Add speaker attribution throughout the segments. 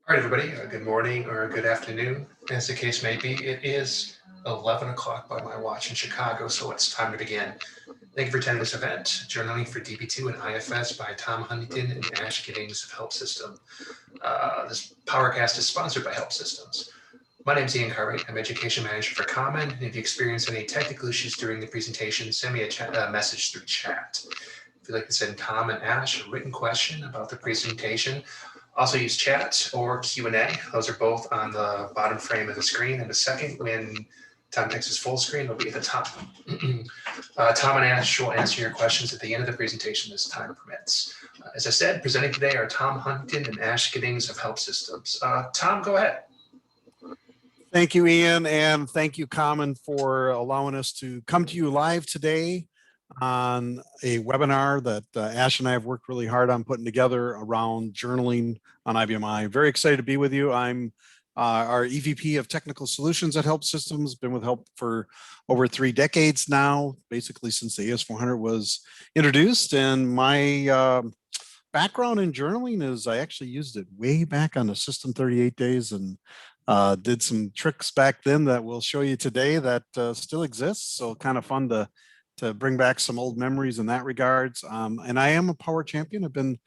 Speaker 1: All right, everybody, good morning or good afternoon, as the case may be. It is 11 o'clock by my watch in Chicago, so it's time to begin. Thank you for attending this event, Journaling for Db2 and IFS by Tom Huntington and Ash Giddings of Help System. This PowerCast is sponsored by Help Systems. My name is Ian Cartwright. I'm Education Manager for Common, and if you experience any technical issues during the presentation, send me a message through chat. If you'd like to send Tom and Ash a written question about the presentation, also use chat or Q&A. Those are both on the bottom frame of the screen. In a second, when Tom takes his full screen, it'll be at the top. Tom and Ash will answer your questions at the end of the presentation as time permits. As I said, presenting today are Tom Huntington and Ash Giddings of Help Systems. Tom, go ahead.
Speaker 2: Thank you, Ian, and thank you, Common, for allowing us to come to you live today on a webinar that Ash and I have worked really hard on putting together around journaling on IBMI. Very excited to be with you. I'm our EVP of Technical Solutions at Help Systems, been with Help for over 3 decades now, basically since the AS400 was introduced. And my background in journaling is I actually used it way back on the System 38 days and did some tricks back then that we'll show you today that still exists. So kind of fun to bring back some old memories in that regards. And I am a Power Champion. I've been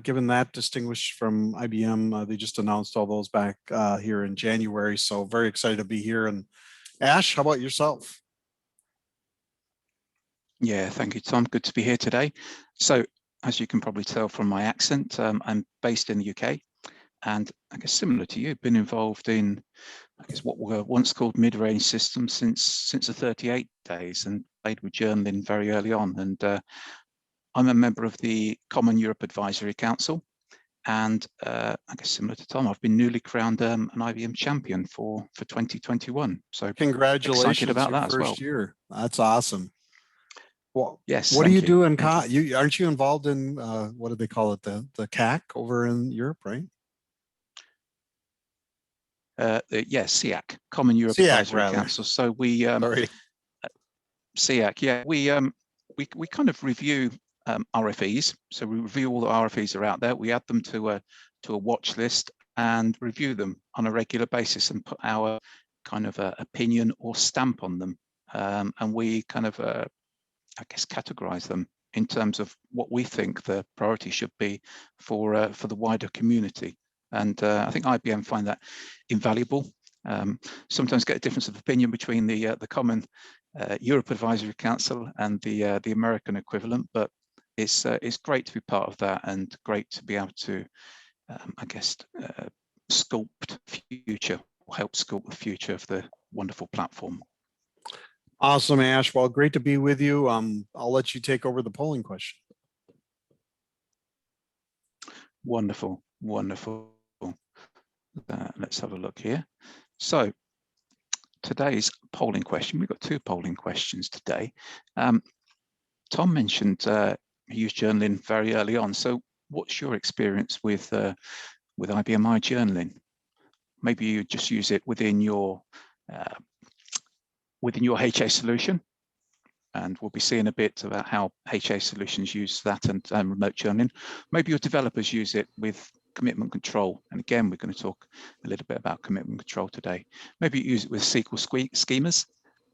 Speaker 2: given that distinguished from IBM. They just announced all those back here in January. So very excited to be here. And Ash, how about yourself?
Speaker 3: Yeah, thank you, Tom. Good to be here today. So as you can probably tell from my accent, I'm based in the UK. And I guess similar to you, been involved in, I guess, what were once called mid-range systems since the 38 days and played with journaling very early on. And I'm a member of the Common Europe Advisory Council. And I guess similar to Tom, I've been newly crowned an IBM champion for 2021. So
Speaker 2: congratulations,
Speaker 3: excited about that
Speaker 2: first
Speaker 3: as well.
Speaker 2: Year. That's awesome. Well,
Speaker 3: yes.
Speaker 2: What do you do in aren't you involved in what do they call it, the CAC over in Europe, right?
Speaker 3: Yes, SEAC, Common Europe Advisory Council. So we SEAC, yeah, we kind of review RFEs. So we review all the RFEs that are out there. We add them to a watch list and review them on a regular basis and put our kind of opinion or stamp on them. And we kind of, I guess, categorize them in terms of what we think the priority should be for the wider community. And I think IBM find that invaluable. Sometimes get a difference of opinion between the Common Europe Advisory Council and the American equivalent, but it's great to be part of that and great to be able to, I guess, sculpt future, or help sculpt the future of the wonderful platform.
Speaker 2: Awesome, Ash. Well, great to be with you. I'll let you take over the polling question.
Speaker 3: Wonderful, wonderful. Let's have a look here. So today's polling question, we've got 2 polling questions today. Tom mentioned he used journaling very early on. So what's your experience with IBMI journaling? Maybe you just use it within your HA solution, and we'll be seeing a bit about how HA solutions use that and remote journaling. Maybe your developers use it with commitment control. And again, we're going to talk a little bit about commitment control today. Maybe you use it with SQL schemas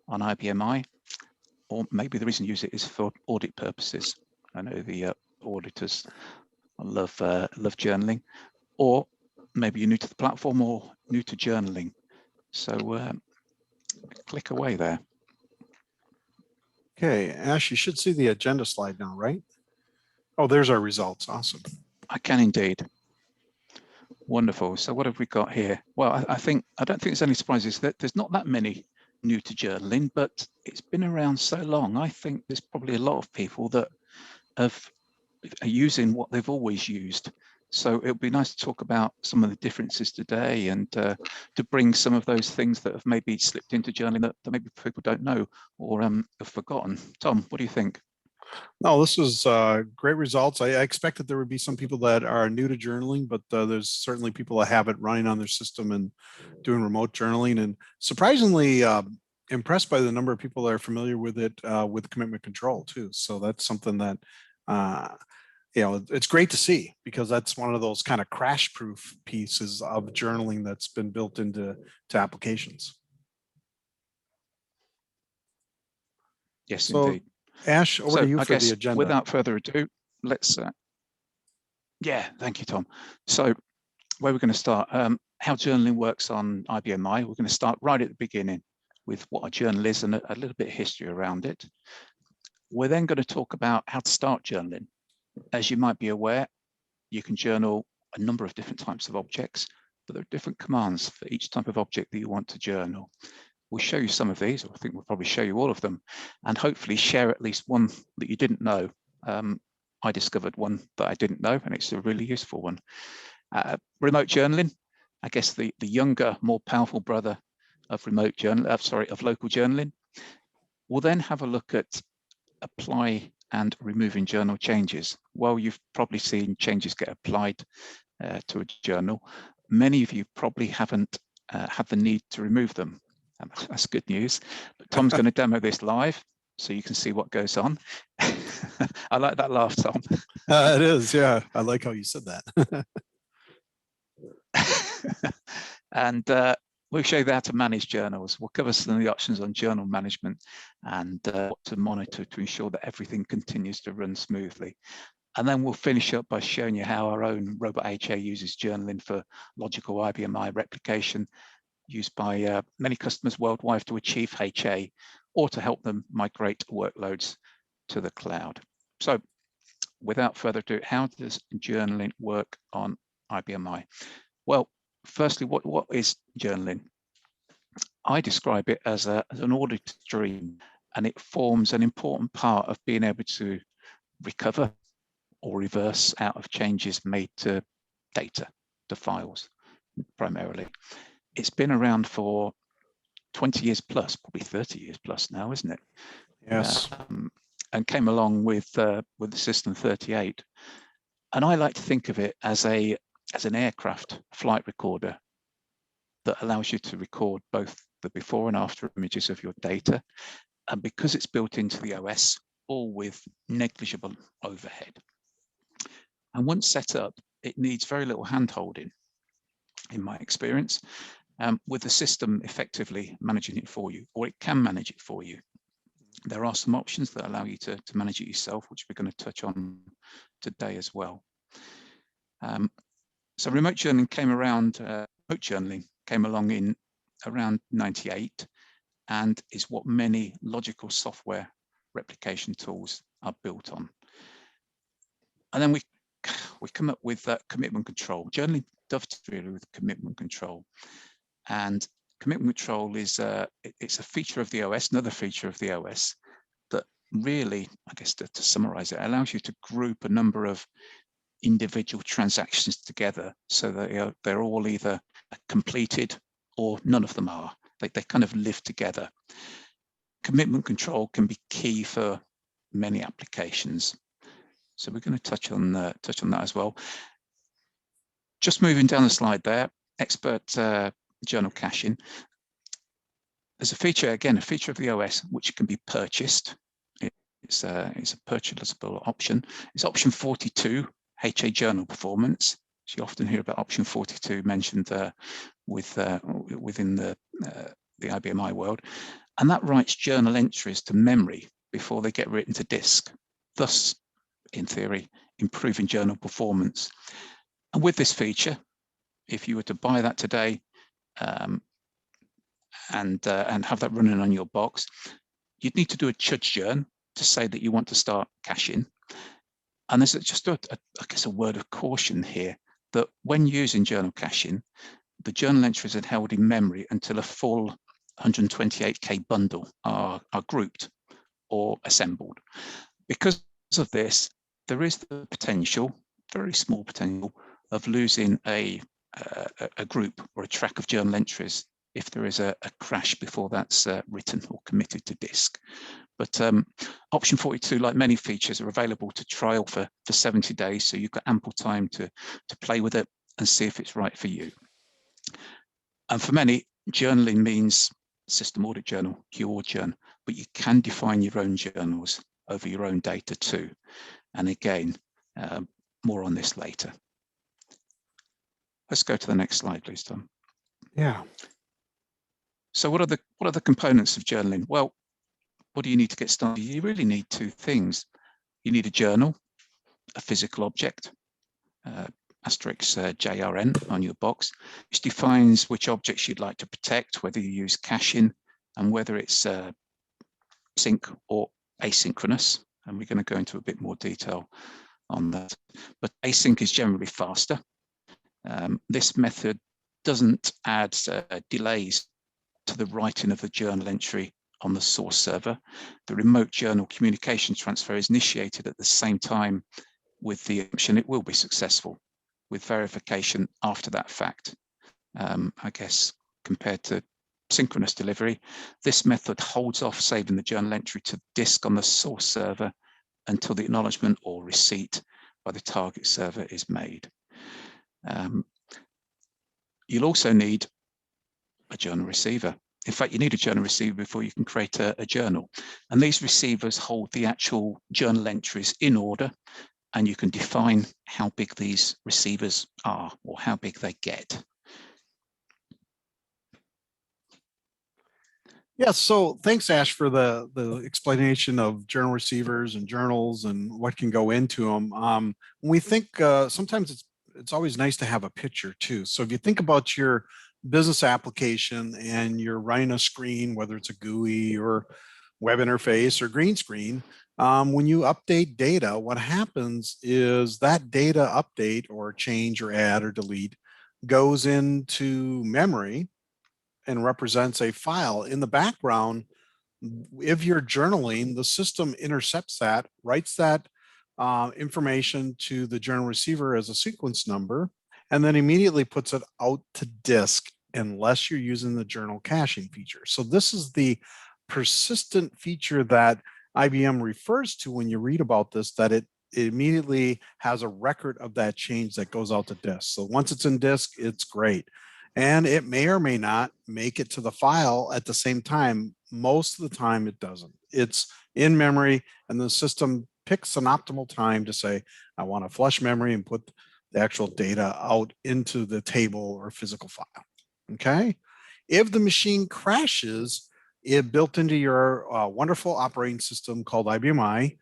Speaker 3: on IBMI, or maybe the reason you use it is for audit purposes. I know the auditors love journaling, or maybe you're new to the platform or new to journaling. So click away there.
Speaker 2: Okay, Ash, you should see the agenda slide now, right? Oh, there's our results. Awesome.
Speaker 3: I can indeed. Wonderful. So what have we got here? Well, I don't think there's any surprises. That there's not that many new to journaling, but it's been around so long. I think there's probably a lot of people that are using what they've always used. So it would be nice to talk about some of the differences today and to bring some of those things that have maybe slipped into journaling that maybe people don't know or have forgotten. Tom, what do you think?
Speaker 2: No, this is great results. I expected there would be some people that are new to journaling, but there's certainly people that have it running on their system and doing remote journaling. And surprisingly impressed by the number of people that are familiar with it with commitment control too. So that's something that it's great to see, because that's one of those kind of crash proof pieces of journaling that's been built into applications.
Speaker 3: Yes,
Speaker 2: So
Speaker 3: indeed.
Speaker 2: Ash, over
Speaker 3: So
Speaker 2: to you
Speaker 3: I
Speaker 2: for the
Speaker 3: guess
Speaker 2: agenda.
Speaker 3: without further ado, let's, yeah, thank you, Tom. So where we're going to start, how journaling works on IBMI. We're going to start right at the beginning with what a journal is and a little bit of history around it. We're then going to talk about how to start journaling. As you might be aware, you can journal a number of different types of objects, but there are different commands for each type of object that you want to journal. We'll show you some of these, or I think we'll probably show you all of them, and hopefully share at least one that you didn't know. I discovered one that I didn't know, and it's a really useful one. Remote journaling, I guess the younger, more powerful brother of remote journal, of local journaling. We'll then have a look at apply and removing journal changes. Well, you've probably seen changes get applied to a journal. Many of you probably haven't had the need to remove them. That's good news. But Tom's going to demo this live, so you can see what goes on. I like that laugh, Tom.
Speaker 2: It is, yeah. I like how you said that.
Speaker 3: And we'll show you how to manage journals. We'll cover some of the options on journal management and what to monitor to ensure that everything continues to run smoothly. And then we'll finish up by showing you how our own Robot HA uses journaling for logical IBMI replication, used by many customers worldwide to achieve HA or to help them migrate workloads to the cloud. So without further ado, how does journaling work on IBMI? Well, firstly, what is journaling? I describe it as an audit stream, and it forms an important part of being able to recover or reverse out of changes made to data, to files, primarily. It's been around for 20 years plus, probably 30 years plus now, isn't it?
Speaker 2: Yes.
Speaker 3: And came along with the System 38. And I like to think of it as an aircraft flight recorder that allows you to record both the before and after images of your data. And because it's built into the OS, all with negligible overhead. And once set up, it needs very little hand-holding, in my experience, with the system effectively managing it for you, or it can manage it for you. There are some options that allow you to manage it yourself, which we're going to touch on today as well. So remote journaling came around, remote journaling came along in around 98 and is what many logical software replication tools are built on. And then we come up with commitment control. Journaling dovetails with commitment control. And commitment control is it's a feature of the OS, another feature of the OS that really, I guess to summarize it, allows you to group a number of individual transactions together so that they're all either completed or none of them are. They kind of live together. Commitment control can be key for many applications. So we're going to touch on that as well. Just moving down the slide there, expert journal caching. There's a feature, again, a feature of the OS which can be purchased. It's a purchasable option. It's option 42, HA journal performance. So you often hear about option 42 mentioned within the IBMI world. And that writes journal entries to memory before they get written to disk, thus, in theory, improving journal performance. And with this feature, if you were to buy that today and have that running on your box, you'd need to do a chudjourn to say that you want to start caching. And there's just I guess a word of caution here that when using journal caching, the journal entries are held in memory until a full 128K bundle are grouped or assembled. Because of this, there is the potential, very small potential, of losing a group or a track of journal entries if there is a crash before that's written or committed to disk. But option 42, like many features, are available to trial for 70 days, so you've got ample time to play with it and see if it's right for you. And for many, journaling means system audit journal, QAudJourn, but you can define your own journals over your own data too. And again, More on this later. Let's go to the next slide, please, Tom.
Speaker 2: Yeah.
Speaker 3: So what are the components of journaling? Well, what do you need to get started? You really need two things. You need a journal, a physical object, asterisk JRN on your box, which defines which objects you'd like to protect, whether you use caching and whether it's sync or asynchronous. And we're going to go into a bit more detail on that. But async is generally faster. This method doesn't add delays to the writing of the journal entry on the source server. The remote journal communication transfer is initiated at the same time with the option it will be successful, with verification after that fact. I guess compared to synchronous delivery, this method holds off saving the journal entry to disk on the source server until the acknowledgement or receipt by the target server is made. You'll also need a journal receiver. In fact, you need a journal receiver before you can create a journal. And these receivers hold the actual journal entries in order, and you can define how big these receivers are or how big they get.
Speaker 2: Yeah, so thanks, Ash, for the explanation of journal receivers and journals and what can go into them. When we think sometimes it's always nice to have a picture too. So if you think about your business application and you're running a screen, whether it's a GUI or web interface or green screen, when you update data, what happens is that data update or change or add or delete goes into memory and represents a file. In the background, if you're journaling, the system intercepts that, writes that information to the journal receiver as a sequence number, and then immediately puts it out to disk unless you're using the journal caching feature. So this is the persistent feature that IBM refers to when you read about this, that it immediately has a record of that change that goes out to disk. So once it's in disk, it's great. And it may or may not make it to the file at the same time. Most of the time it doesn't. It's in memory and the system picks an optimal time to say, I want to flush memory and put the actual data out into the table or physical file. Okay. If the machine crashes, it built into your wonderful operating system called IBM I,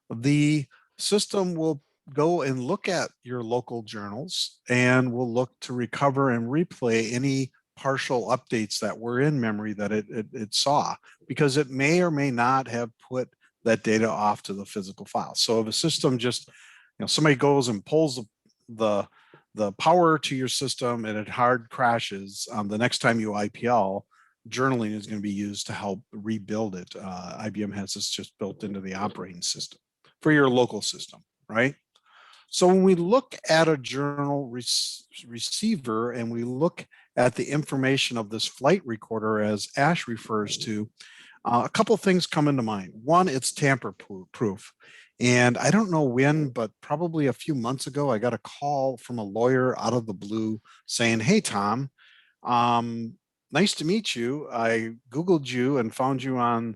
Speaker 2: the system will go and look at your local journals and will look to recover and replay any partial updates that were in memory that it saw, because it may or may not have put that data off to the physical file. So if a system just, somebody goes and pulls the power to your system and it hard crashes, the next time you IPL, journaling is going to be used to help rebuild it. IBM has this just built into the operating system for your local system, right? So when we look at a journal receiver and we look at the information of this flight recorder, as Ash refers to, a couple of things come into mind. One, it's tamper-proof. And I don't know when, but probably a few months ago, I got a call from a lawyer out of the blue saying, hey, Tom, nice to meet you. I Googled you and found you on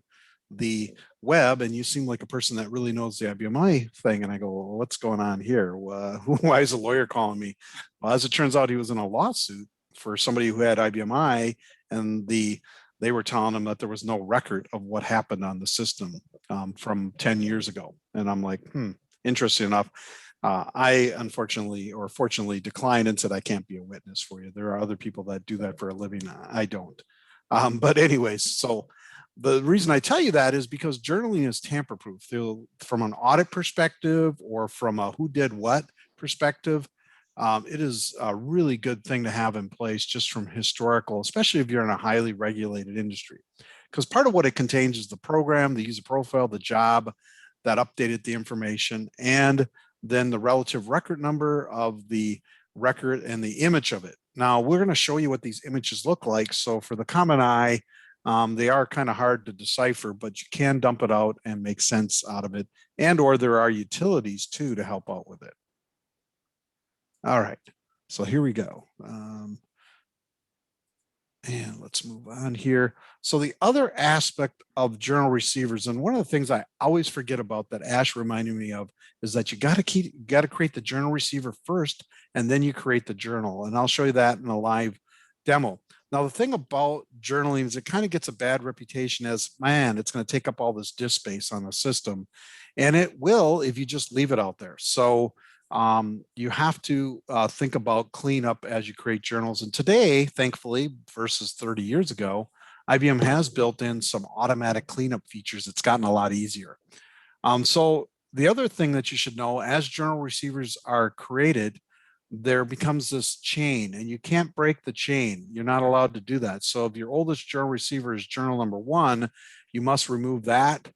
Speaker 2: the web, and you seem like a person that really knows the IBMI thing. And I go, well, what's going on here? Why is a lawyer calling me? Well, as it turns out, he was in a lawsuit for somebody who had IBMI, and they were telling him that there was no record of what happened on the system from 10 years ago. And I'm like, interesting enough. I unfortunately or fortunately declined and said, I can't be a witness for you. There are other people that do that for a living. I don't. But anyways, so the reason I tell you that is because journaling is tamper-proof. From an audit perspective or from a who did what perspective, it is a really good thing to have in place just from historical, especially if you're in a highly regulated industry. Because part of what it contains is the program, the user profile, the job that updated the information, and then the relative record number of the record and the image of it. Now, we're going to show you what these images look like. So for the common eye, they are kind of hard to decipher, but you can dump it out and make sense out of it. And or there are utilities too to help out with it. All right, so here we go. And let's move on here. So the other aspect of journal receivers, and one of the things I always forget about that Ash reminded me of, is that you got to create the journal receiver first, and then you create the journal. And I'll show you that in a live demo. Now, the thing about journaling is it kind of gets a bad reputation as, man, it's going to take up all this disk space on the system. And it will if you just leave it out there. So you have to think about cleanup as you create journals. And today, thankfully, versus 30 years ago, IBM has built in some automatic cleanup features. It's gotten a lot easier. So the other thing that you should know, as journal receivers are created, there becomes this chain, and you can't break the chain. You're not allowed to do that. So if your oldest journal receiver is journal number 1, you must remove that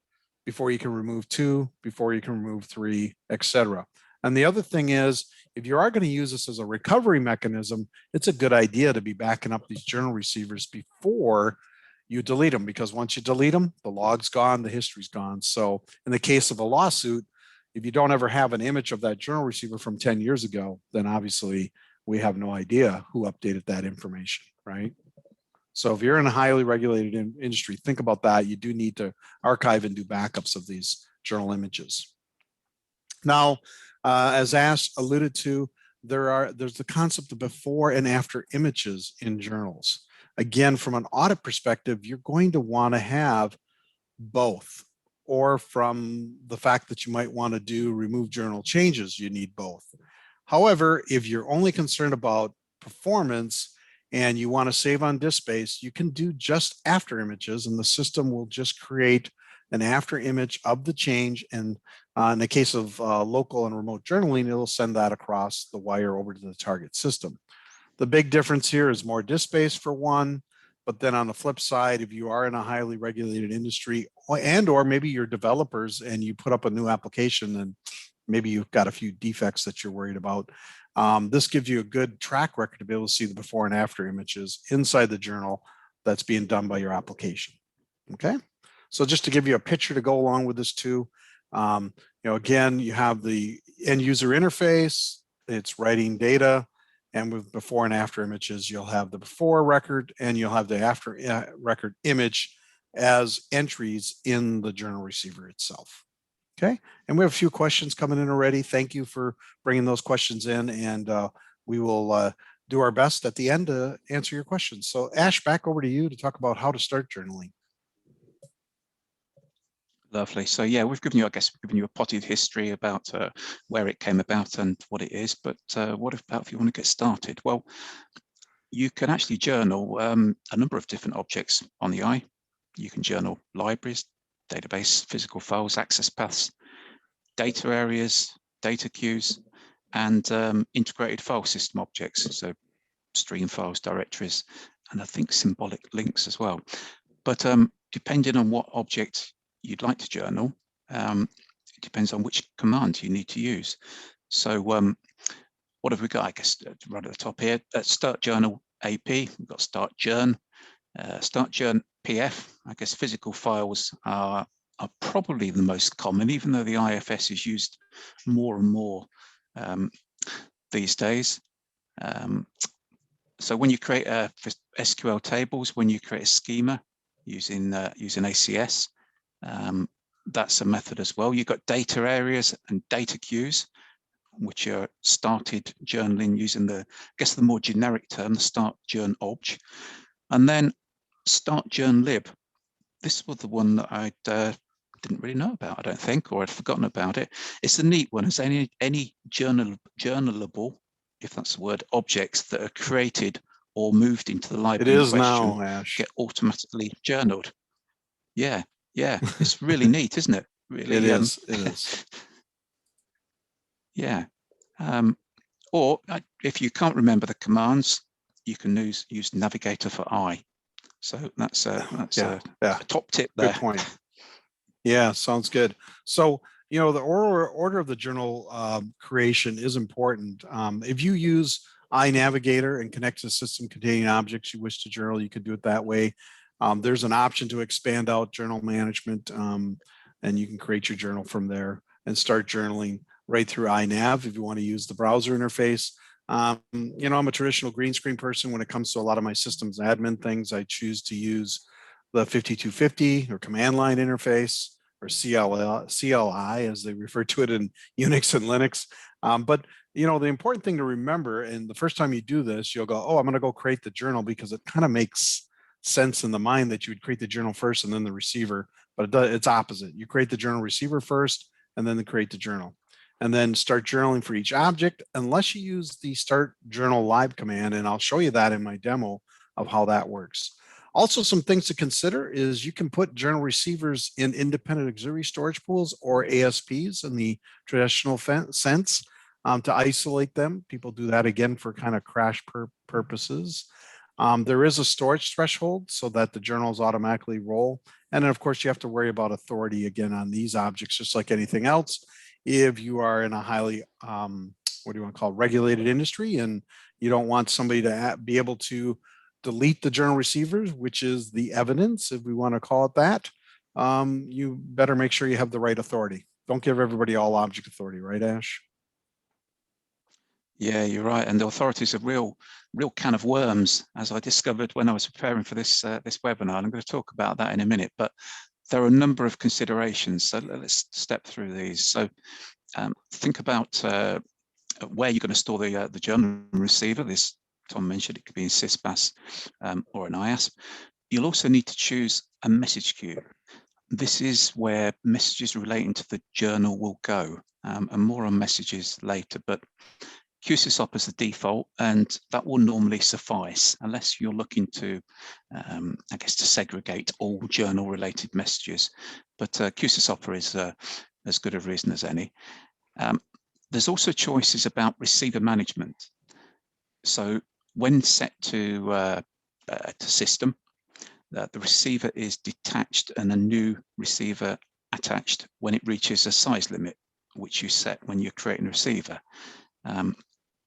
Speaker 2: before you can remove 2, before you can remove 3, etc. And the other thing is, if you are going to use this as a recovery mechanism, it's a good idea to be backing up these journal receivers before you delete them, because once you delete them, the log's gone, the history's gone. So in the case of a lawsuit, if you don't ever have an image of that journal receiver from 10 years ago, then obviously we have no idea who updated that information, right? So if you're in a highly regulated industry, think about that. You do need to archive and do backups of these journal images. Now, as Ash alluded to, there's the concept of before and after images in journals. Again, from an audit perspective, you're going to want to have both, or from the fact that you might want to do remove journal changes, you need both. However, if you're only concerned about performance and you want to save on disk space, you can do just after images, and the system will just create an after image of the change. And in the case of local and remote journaling, it'll send that across the wire over to the target system. The big difference here is more disk space for one, but then on the flip side, if you are in a highly regulated industry, or maybe you're developers and you put up a new application and maybe you've got a few defects that you're worried about, this gives you a good track record to be able to see the before and after images inside the journal that's being done by your application. Okay, so just to give you a picture to go along with this too, again, you have the end user interface, it's writing data, and with before and after images, you'll have the before record and you'll have the after record image as entries in the journal receiver itself. Okay, and we have a few questions coming in already. Thank you for bringing those questions in, and we will do our best at the end to answer your questions. So Ash, back over to you to talk about how to start journaling.
Speaker 3: Lovely. So yeah, we've given you, I guess, we've given you a potted history about where it came about and what it is. But what about if you want to get started? Well, you can actually journal a number of different objects on the eye. You can journal libraries, database, physical files, access paths, data areas, data queues, and integrated file system objects. So stream files, directories, and I think symbolic links as well. But depending on what object you'd like to journal, it depends on which command you need to use. So what have we got? I guess right at the top here, start journal AP, we've got start journ, start journ PF. I guess physical files are probably the most common, even though the IFS is used more and more these days. So when you create SQL tables, when you create a schema using ACS, that's a method as well. You've got data areas and data queues, which are started journaling using the more generic term, the start journ obj. And then start journ lib. This was the one that I didn't really know about, I don't think, or I'd forgotten about it. It's a neat one. It's any journalable, if that's the word, objects that are created or moved into the library.
Speaker 2: It is now, Ash.
Speaker 3: Get automatically journaled. Yeah, it's really neat, isn't it? Really,
Speaker 2: it is.
Speaker 3: Yeah. Or if you can't remember the commands, you can use Navigator for I. So that's a top tip there.
Speaker 2: Good point. Yeah, sounds good. So, the order of the journal creation is important. If you use iNavigator and connect to the system containing objects you wish to journal, you could do it that way. There's an option to expand out journal management, and you can create your journal from there and start journaling right through iNav if you want to use the browser interface. I'm a traditional green screen person when it comes to a lot of my systems admin things. I choose to use the 5250 or command line interface, or CLI as they refer to it in Unix and Linux. But the important thing to remember, and the first time you do this, you'll go, oh, I'm going to go create the journal, because it kind of makes sense in the mind that you would create the journal first and then the receiver, but it's opposite. You create the journal receiver first and then create the journal, and then start journaling for each object, unless you use the start journal live command. And I'll show you that in my demo of how that works. Also, some things to consider is you can put journal receivers in independent auxiliary storage pools, or ASPs in the traditional sense, to isolate them. People do that again for kind of crash purposes. There is a storage threshold so that the journals automatically roll. And then of course you have to worry about authority again on these objects, just like anything else. If you are in a highly, regulated industry, and you don't want somebody to be able to delete the journal receivers, which is the evidence, if we want to call it that, you better make sure you have the right authority. Don't give everybody all object authority, right, Ash?
Speaker 3: Yeah, you're right. And the authority is a real can of worms, as I discovered when I was preparing for this webinar. I'm going to talk about that in a minute, but there are a number of considerations. So let's step through these. So think about where you're going to store the journal receiver. This Tom mentioned, it could be in SysBus or an IASP. You'll also need to choose a message queue. This is where messages relating to the journal will go, and more on messages later, but QSys offers the default, and that will normally suffice unless you're looking to, to segregate all journal-related messages. But QSys offer is as good a reason as any. There's also choices about receiver management. So when set to system, the receiver is detached and a new receiver attached when it reaches a size limit, which you set when you're creating a receiver.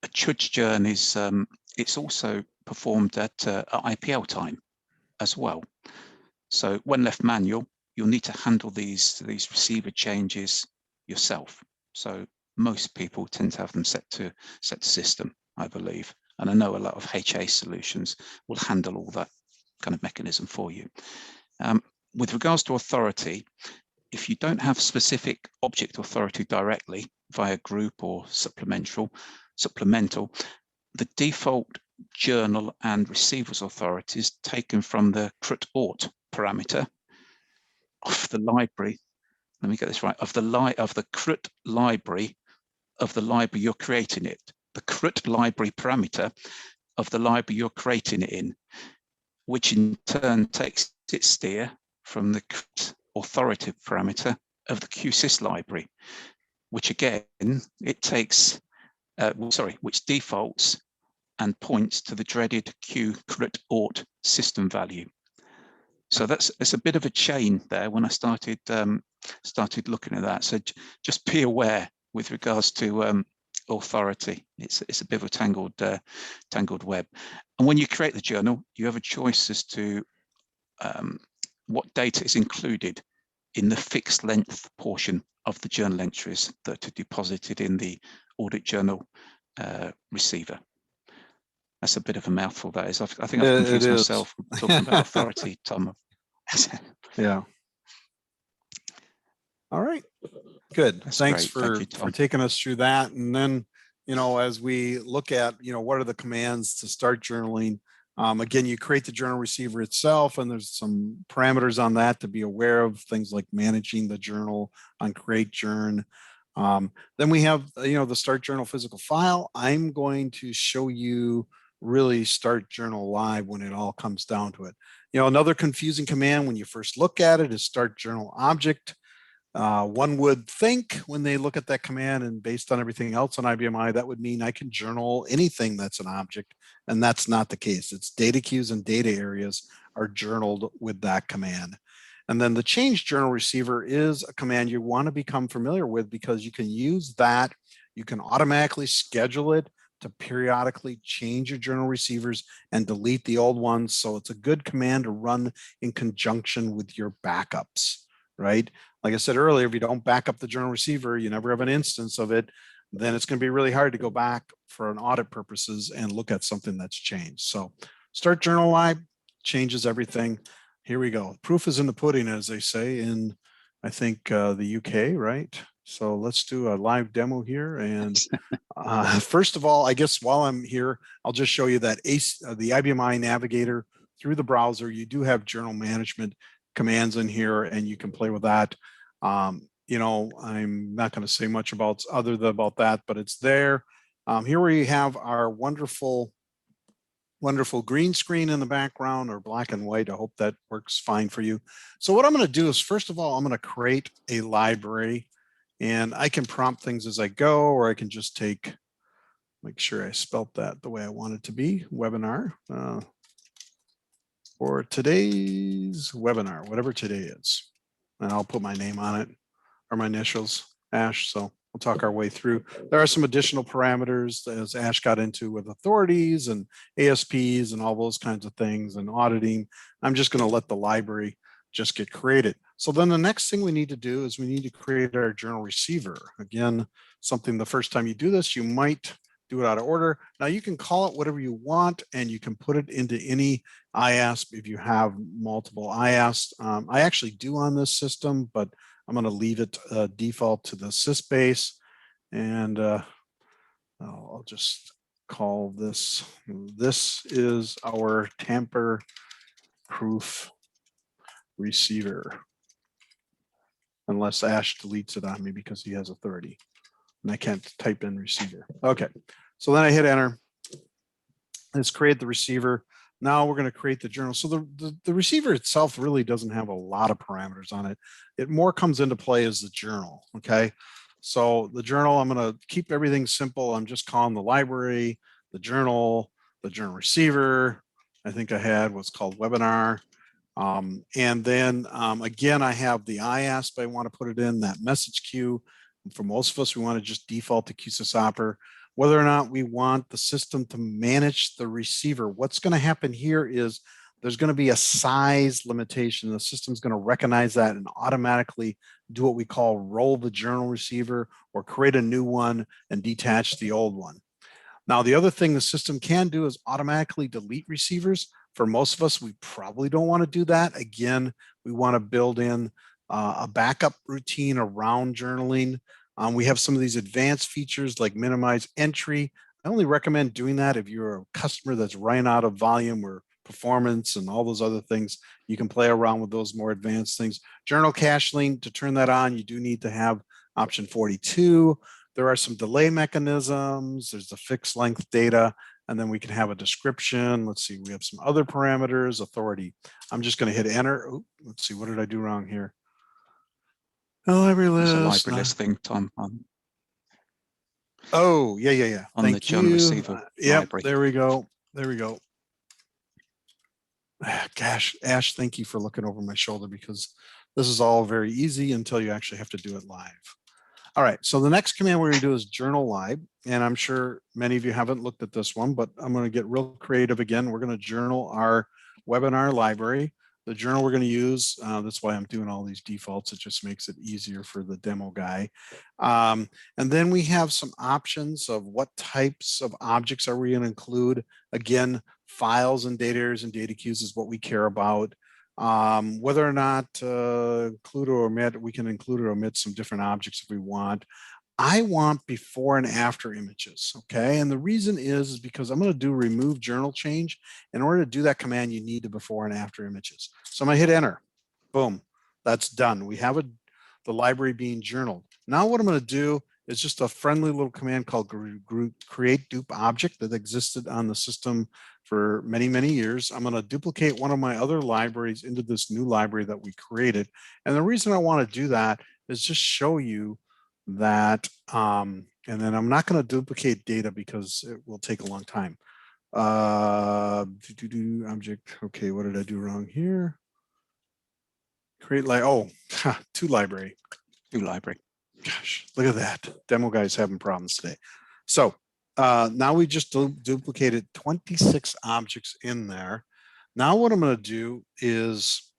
Speaker 3: A chudge journ is it's also performed at IPL time as well. So when left manual, you'll need to handle these receiver changes yourself. So most people tend to have them set to system, I believe. And I know a lot of HA solutions will handle all that kind of mechanism for you. With regards to authority, if you don't have specific object authority directly via group or supplemental, the default journal and receivers authorities taken from the CRUT auth parameter of the library. Let me get this right. Of the CRUT library of the library you're creating it. The CRUT library parameter of the library you're creating it in, which in turn takes its steer from the CRUT authoritative parameter of the QSys library, which again, it takes, which defaults and points to the dreaded Q CRUT auth system value. So it's a bit of a chain there when I started looking at that. So just be aware with regards to authority. It's a bit of a tangled web. And when you create the journal, you have a choice as to what data is included in the fixed length portion of the journal entries that are deposited in the audit journal receiver. That's a bit of a mouthful, that is. I think I've confused myself talking about authority, Tom.
Speaker 2: Yeah. All right. Good.
Speaker 3: That's
Speaker 2: Thanks
Speaker 3: great.
Speaker 2: for taking us through that. And then, as we look at, what are the commands to start journaling? Again, you create the journal receiver itself, and there's some parameters on that to be aware of, things like managing the journal on create journ. Then we have, the start journal physical file. I'm going to show you really start journal live when it all comes down to it. Another confusing command when you first look at it is start journal object. One would think when they look at that command, and based on everything else on IBMI, that would mean I can journal anything that's an object, and that's not the case. It's data queues and data areas are journaled with that command. And then the change journal receiver is a command you want to become familiar with, because you can use that. You can automatically schedule it to periodically change your journal receivers and delete the old ones. So it's a good command to run in conjunction with your backups, right? Like I said earlier, if you don't back up the journal receiver, you never have an instance of it. then it's going to be really hard to go back for an audit purposes and look at something that's changed. So start journal live changes everything. Here we go. Proof is in the pudding, as they say in, I think, the UK, right? So let's do a live demo here. And first of all, I guess while I'm here, I'll just show you that the IBMI Navigator through the browser, you do have journal management commands in here, and you can play with that. You know, I'm not going to say much about that, but it's there. Here we have our wonderful green screen in the background, or black and white. I hope that works fine for you. So what I'm going to do is, first of all, I'm going to create a library, and I can prompt things as I go, or I can just make sure I spelt that the way I want it to be, webinar, for today's webinar, whatever today is. And I'll put my name on it, or my initials, Ash. So we'll talk our way through. There are some additional parameters as Ash got into with authorities and ASPs and all those kinds of things and auditing. I'm just going to let the library just get created. So then the next thing we need to do is we need to create our journal receiver. Again, something the first time you do this, you might do it out of order. Now you can call it whatever you want, and you can put it into any IASP if you have multiple IASP. I actually do on this system, but I'm going to leave it default to the sysbase, and I'll just call this is our tamper-proof receiver, unless Ash deletes it on me because he has authority and I can't type in receiver. Okay, so then I hit enter. Let's create the receiver. Now we're going to create the journal. So the receiver itself really doesn't have a lot of parameters on it. It more comes into play as the journal. Okay, so the journal, I'm going to keep everything simple. I'm just calling the library, the journal receiver. I think I had what's called webinar. And then again, I have the IASP I want to put it in, that message queue. For most of us, we want to just default to QSysOper. Whether or not we want the system to manage the receiver, what's going to happen here is there's going to be a size limitation. The system's going to recognize that and automatically do what we call roll the journal receiver or create a new one and detach the old one. Now, the other thing the system can do is automatically delete receivers. For most of us, we probably don't want to do that. Again, we want to build in a backup routine around journaling. We have some of these advanced features like minimize entry. I only recommend doing that if you're a customer that's running out of volume or performance and all those other things. You can play around with those more advanced things. Journal cacheing, to turn that on, you do need to have option 42. There are some delay mechanisms. There's the fixed length data, and then we can have a description. Let's see, we have some other parameters, authority. I'm just going to hit enter. Ooh, let's see, what did I do wrong here? Oh, library list.
Speaker 3: There's a library list thing, Tom.
Speaker 2: Oh, yeah.
Speaker 3: On
Speaker 2: Thank
Speaker 3: the journal
Speaker 2: you.
Speaker 3: receiver library.
Speaker 2: There we go. Gosh, Ash, thank you for looking over my shoulder, because this is all very easy until you actually have to do it live. All right, so the next command we're going to do is journal live, and I'm sure many of you haven't looked at this one, but I'm going to get real creative again. We're going to journal our webinar library. The journal we're going to use, that's why I'm doing all these defaults. It just makes it easier for the demo guy. And then we have some options of what types of objects are we going to include. Again, files and data areas and data queues is what we care about. Whether or not include or omit, we can include or omit some different objects if we want. I want before and after images, okay? And the reason is because I'm going to do remove journal change. In order to do that command, you need the before and after images. So I'm going to hit enter. Boom, that's done. We have the library being journaled. Now what I'm going to do is just a friendly little command called create dupe object that existed on the system for many, many years. I'm going to duplicate one of my other libraries into this new library that we created. And the reason I want to do that is just show you that, and then I'm not going to duplicate data because it will take a long time. Object. Okay, what did I do wrong here? Create two library. Gosh, look at that. Demo guy's having problems today. So now we just duplicated 26 objects in there. Now what I'm going to do is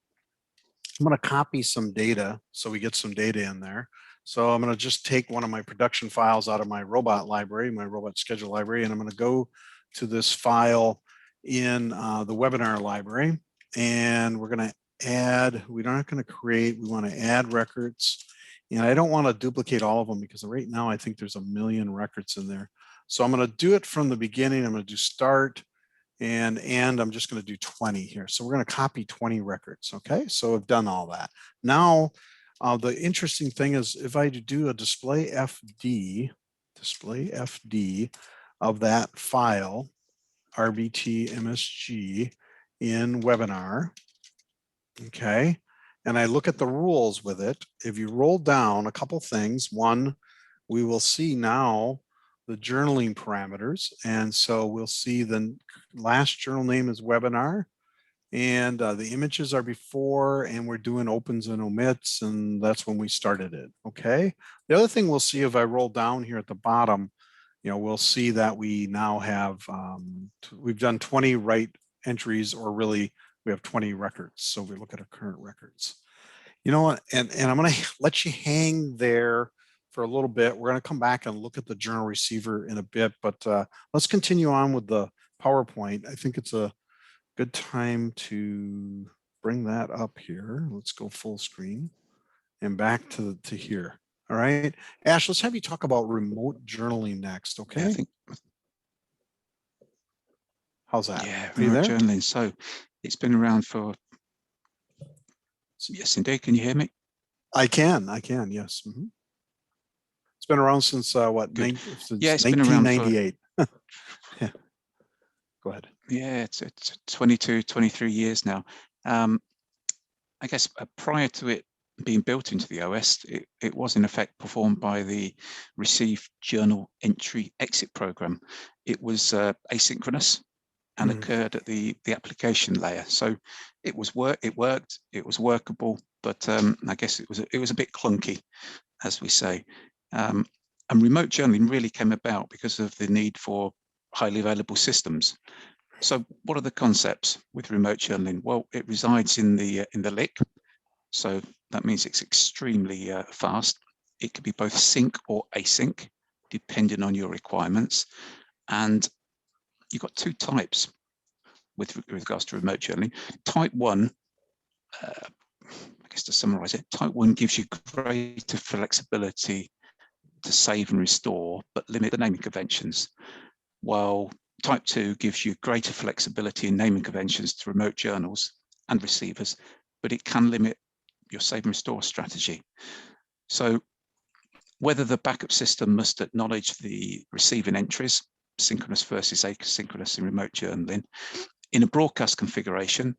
Speaker 2: I'm going to copy some data so we get some data in there. So I'm going to just take one of my production files out of my robot library, my robot schedule library, and I'm going to go to this file in the webinar library. And we're going to add, we're not going to create, we want to add records. And I don't want to duplicate all of them because right now I think there's 1 million records in there. So I'm going to do it from the beginning. I'm going to do start and I'm just going to do 20 here. So we're going to copy 20 records. Okay, so I've done all that. Now, the interesting thing is if I do a display FD of that file, RBT MSG in webinar, okay, and I look at the rules with it, if you roll down a couple things, one, we will see now the journaling parameters. And so we'll see the last journal name is webinar. And the images are before, and we're doing opens and omits, and that's when we started it. Okay. The other thing we'll see if I roll down here at the bottom, we'll see that we now have, we've done 20 write entries, or really we have 20 records. So if we look at our current records, you know what, and I'm going to let you hang there for a little bit. We're going to come back and look at the journal receiver in a bit, but let's continue on with the PowerPoint. I think it's a good time to bring that up here. Let's go full screen and back to here. All right, Ash, let's have you talk about remote journaling next. Okay.
Speaker 3: Yeah, I think.
Speaker 2: How's that?
Speaker 3: Yeah,
Speaker 2: Are you
Speaker 3: remote
Speaker 2: there?
Speaker 3: journaling. So it's been around for. Yes, indeed. Can you hear me?
Speaker 2: I can. Yes. It's been around since what? Since
Speaker 3: yeah, it's been around for
Speaker 2: 1998. Yeah. Go ahead.
Speaker 3: Yeah, it's 22, 23 years now. I guess prior to it being built into the OS, it was in effect performed by the Receive Journal Entry Exit program. It was asynchronous and occurred at the application layer. So it worked, it was workable, but I guess it was a bit clunky, as we say. And remote journaling really came about because of the need for highly available systems. So what are the concepts with remote journaling? Well, it resides in the LIC. So that means it's extremely fast. It could be both sync or async, depending on your requirements. And you've got two types with regards to remote journaling. Type 1, I guess to summarize it, type 1 gives you greater flexibility to save and restore, but limit the naming conventions, while type 2 gives you greater flexibility in naming conventions to remote journals and receivers, but it can limit your save and restore strategy. So whether the backup system must acknowledge the receiving entries, synchronous versus asynchronous in remote journaling, in a broadcast configuration,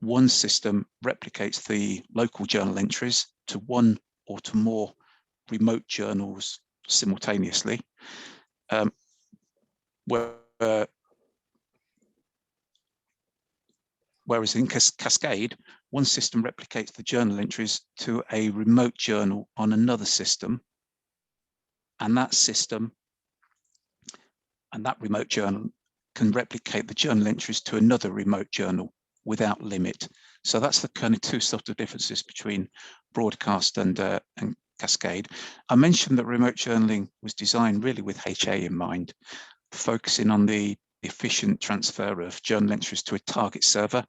Speaker 3: one system replicates the local journal entries to one or to more remote journals simultaneously, whereas in Cascade, one system replicates the journal entries to a remote journal on another system, and that system and that remote journal can replicate the journal entries to another remote journal without limit. So that's the kind of two subtle differences between broadcast and Cascade. I mentioned that remote journaling was designed really with HA in mind, focusing on the efficient transfer of journal entries to a target server,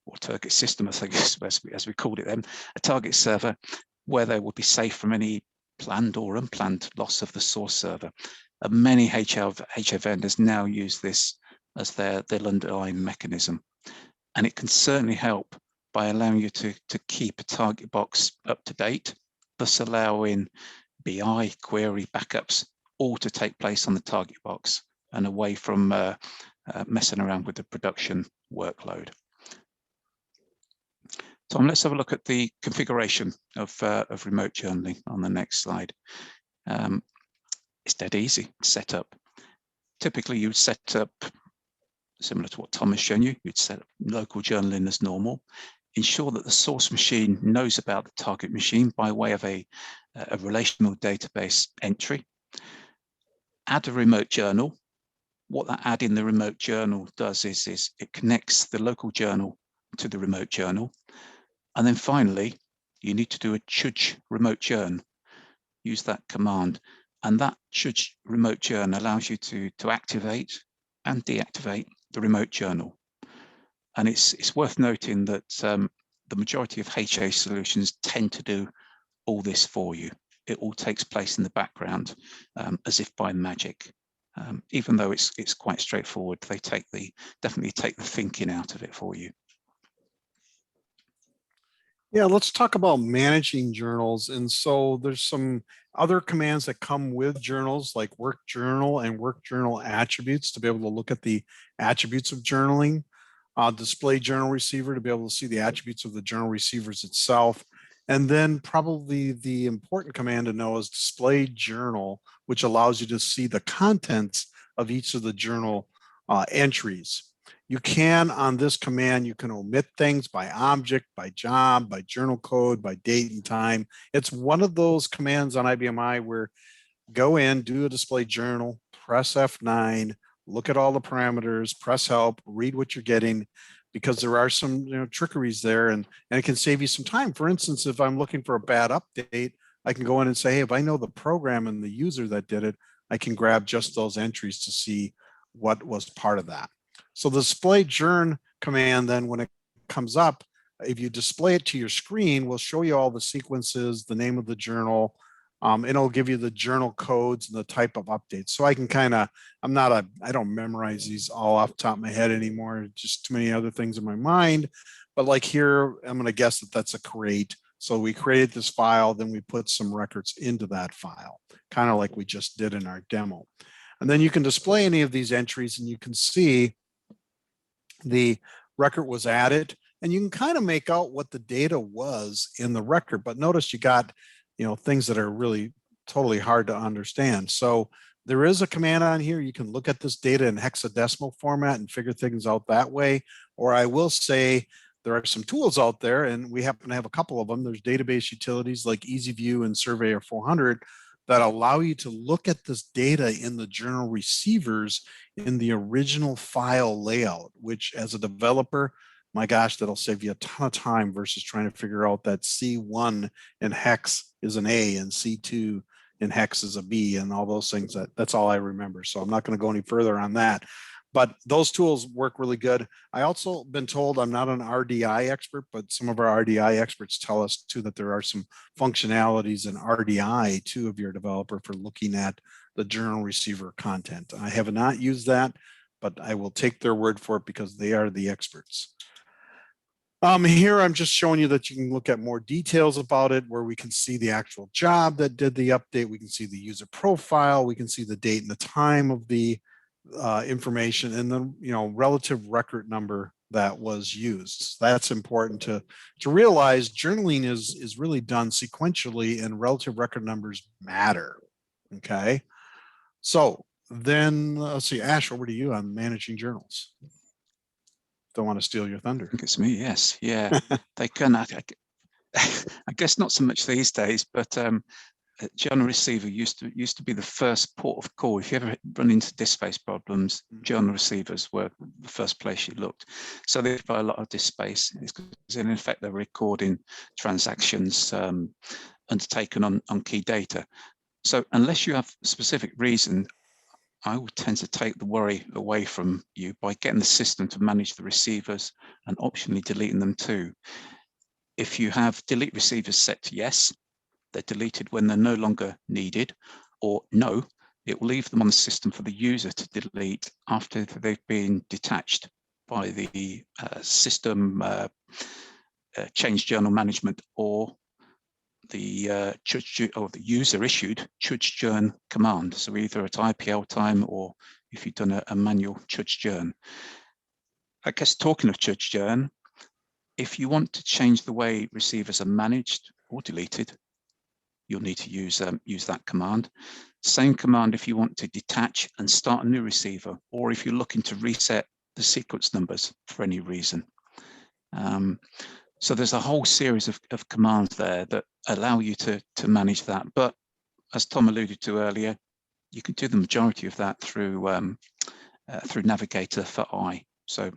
Speaker 3: or target system, I think, as we called it then, a target server where they would be safe from any planned or unplanned loss of the source server. And many HA vendors now use this as their underlying mechanism. And it can certainly help by allowing you to keep a target box up to date, thus allowing BI, query, backups, all to take place on the target box and away from messing around with the production workload. Tom, let's have a look at the configuration of remote journaling on the next slide. It's dead easy to set up. Typically, you would set up, similar to what Tom has shown you, you'd set up local journaling as normal. Ensure that the source machine knows about the target machine by way of a relational database entry. Add a remote journal. What that add in the remote journal does is it connects the local journal to the remote journal. And then finally, you need to do a chudge remote journ. use that command. And that remote journal allows you to activate and deactivate the remote journal. And it's worth noting that the majority of HA solutions tend to do all this for you. It all takes place in the background as if by magic. Even though it's quite straightforward, they definitely take the thinking out of it for you.
Speaker 2: Yeah, let's talk about managing journals. And so there's some other commands that come with journals, like work journal and work journal attributes, to be able to look at the attributes of journaling. Display journal receiver to be able to see the attributes of the journal receivers itself. And then probably the important command to know is display journal, which allows you to see the contents of each of the journal entries. You can, on this command, you can omit things by object, by job, by journal code, by date and time. It's one of those commands on IBM where go in, do a display journal, press F9, look at all the parameters, press help, read what you're getting, because there are some trickeries there, and it can save you some time. For instance, if I'm looking for a bad update, I can go in and say, hey, if I know the program and the user that did it, I can grab just those entries to see what was part of that. So the display journ command, then when it comes up, if you display it to your screen, will show you all the sequences, the name of the journal, it'll give you the journal codes and the type of updates. So I can I don't memorize these all off the top of my head anymore, just too many other things in my mind. But like here, I'm going to guess that that's a create. So we created this file, then we put some records into that file, kind of like we just did in our demo. And then you can display any of these entries and you can see the record was added, and you can kind of make out what the data was in the record. But notice you got, things that are really totally hard to understand. So there is a command on here. You can look at this data in hexadecimal format and figure things out that way. Or I will say there are some tools out there, and we happen to have a couple of them. There's database utilities like EasyView and Surveyor 400 that allow you to look at this data in the journal receivers in the original file layout, which as a developer, my gosh, that'll save you a ton of time versus trying to figure out that C1 in hex is an A and C2 in hex is a B and all those things. That's all I remember. So I'm not going to go any further on that. But those tools work really good. I also been told, I'm not an RDI expert, but some of our RDI experts tell us too that there are some functionalities in RDI too of your developer for looking at the journal receiver content. I have not used that, but I will take their word for it because they are the experts. Here I'm just showing you that you can look at more details about it, where we can see the actual job that did the update. We can see the user profile. We can see the date and the time of the information, and then relative record number that was used. That's important to realize. Journaling is really done sequentially, and relative record numbers matter. Okay, so then let's see, Ash, over to you on managing journals. Don't want to steal your thunder.
Speaker 3: I think it's me. Yes, yeah, they can. I guess not so much these days, but journal receiver used to be the first port of call. If you ever run into disk space problems, journal receivers were the first place you looked. So they buy a lot of disk space. It's because in effect they're recording transactions undertaken on key data. So unless you have a specific reason, I would tend to take the worry away from you by getting the system to manage the receivers and optionally deleting them too. If you have delete receivers set to yes, they're deleted when they're no longer needed, or no, it will leave them on the system for the user to delete after they've been detached by the system change journal management or the user issued chudge-journ command. So either at IPL time or if you've done a manual chudge-journ. I guess talking of chudge-journ, if you want to change the way receivers are managed or deleted, you'll need to use that command. Same command if you want to detach and start a new receiver, or if you're looking to reset the sequence numbers for any reason. So there's a whole series of commands there that allow you to manage that. But as Tom alluded to earlier, you can do the majority of that through Navigator for I. So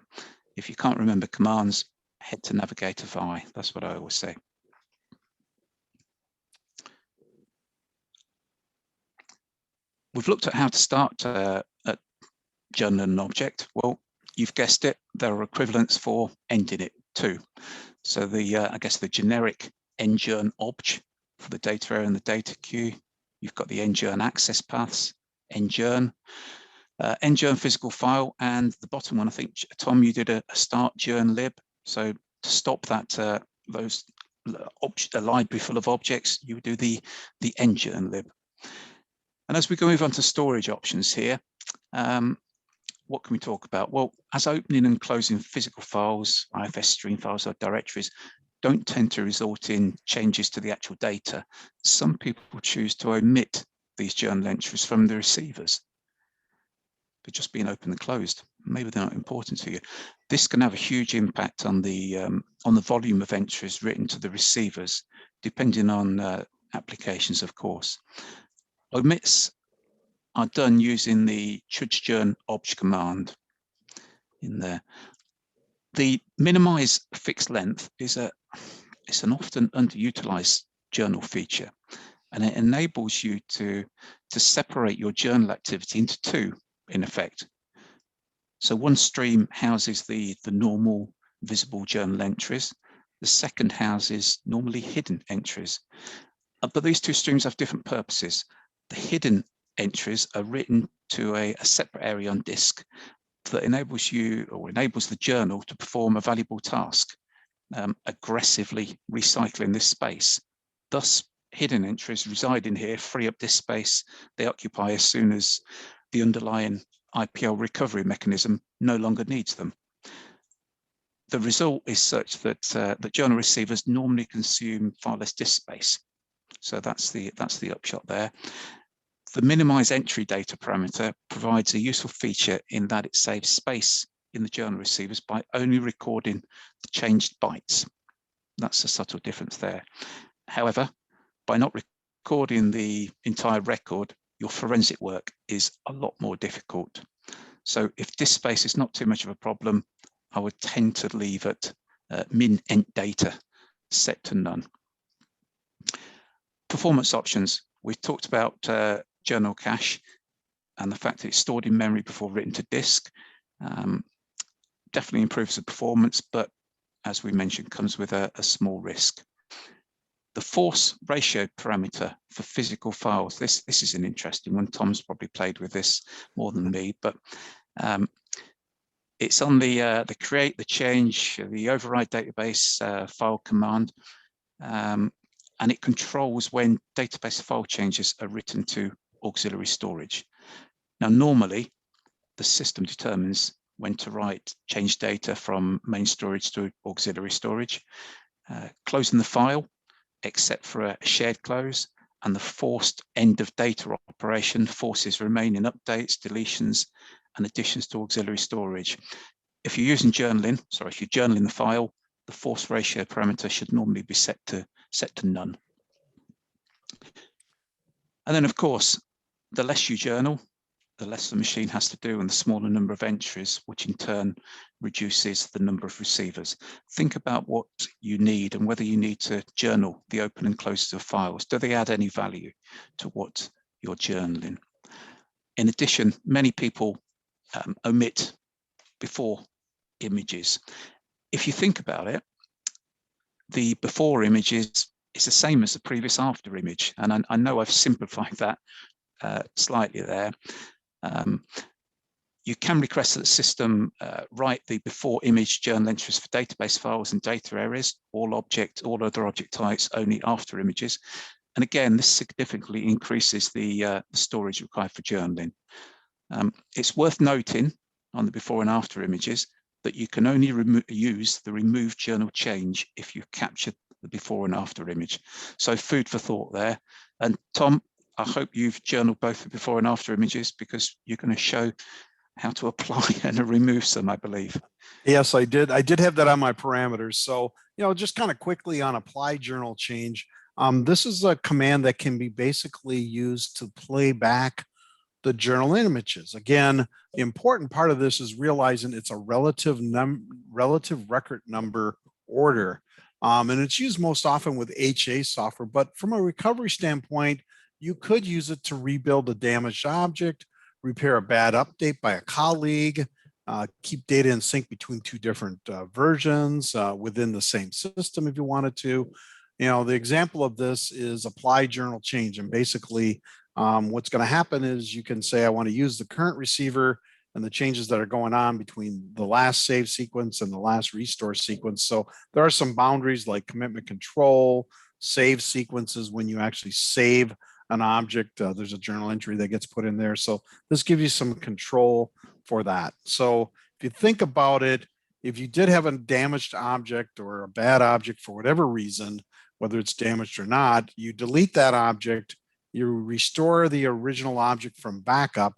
Speaker 3: if you can't remember commands, head to Navigator for I. That's what I always say. We've looked at how to start a journal an object. Well, you've guessed it, there are equivalents for ending it too. So the I guess the generic njourn obj for the data area and the data queue. You've got the njourn access paths, njourn, njourn physical file, and the bottom one, I think, Tom, you did a start journ lib. So to stop that those a library full of objects, you would do the njourn lib. And as we go move on to storage options here, what can we talk about? Well, as opening and closing physical files, IFS stream files or directories, don't tend to result in changes to the actual data. Some people choose to omit these journal entries from the receivers. They're just being opened and closed. Maybe they're not important to you. This can have a huge impact on the volume of entries written to the receivers, depending on applications, of course. Omits are done using the chudjourn obj command in there. The minimize fixed length is it's an often underutilized journal feature, and it enables you to separate your journal activity into two, in effect. So one stream houses the normal visible journal entries. The second houses normally hidden entries. But these two streams have different purposes. The hidden entries are written to a separate area on disk that enables you, or enables the journal, to perform a valuable task, aggressively recycling this space. Thus, hidden entries reside in here, free up this space they occupy as soon as the underlying IPL recovery mechanism no longer needs them. The result is such that the journal receivers normally consume far less disk space. So that's the upshot there. The minimize entry data parameter provides a useful feature in that it saves space in the journal receivers by only recording the changed bytes. That's a subtle difference there. However, by not recording the entire record, your forensic work is a lot more difficult. So if disk space is not too much of a problem, I would tend to leave it min ent data set to none. Performance options. We've talked about journal cache and the fact that it's stored in memory before written to disk. Definitely improves the performance, but as we mentioned, comes with a small risk. The force ratio parameter for physical files, this is an interesting one. Tom's probably played with this more than me, but it's on the create, the change, the override database file command, and it controls when database file changes are written to auxiliary storage. Now, normally, the system determines when to write change data from main storage to auxiliary storage, closing the file, except for a shared close, and the forced end of data operation forces remaining updates, deletions, and additions to auxiliary storage. If you're using journaling, sorry, if you're journaling the file, the force ratio parameter should normally be set to none. And then, of course, the less you journal, the less the machine has to do and the smaller number of entries, which in turn reduces the number of receivers. Think about what you need and whether you need to journal the open and close of files. Do they add any value to what you're journaling? In addition, many people omit before images. If you think about it, the before image is the same as the previous after image. And I know I've simplified that slightly there. You can request that the system write the before image journal entries for database files and data areas, all other object types, only after images. And again, this significantly increases the storage required for journaling. It's worth noting on the before and after images that you can only use the remove journal change if you've captured the before and after image. So food for thought there. And Tom, I hope you've journaled both the before and after images, because you're going to show how to apply and remove some, I believe.
Speaker 2: Yes, I did. I did have that on my parameters. So, just kind of quickly on apply journal change. This is a command that can be basically used to play back the journal images. Again, the important part of this is realizing it's a relative record number order. And it's used most often with HA software, but from a recovery standpoint, you could use it to rebuild a damaged object, repair a bad update by a colleague, keep data in sync between two different versions within the same system if you wanted to. You know, the example of this is apply journal change. And basically what's going to happen is you can say, I want to use the current receiver and the changes that are going on between the last save sequence and the last restore sequence. So there are some boundaries like commitment control, save sequences when you actually save an object. There's a journal entry that gets put in there. So this gives you some control for that. So if you think about it, if you did have a damaged object or a bad object for whatever reason, whether it's damaged or not, you delete that object, you restore the original object from backup,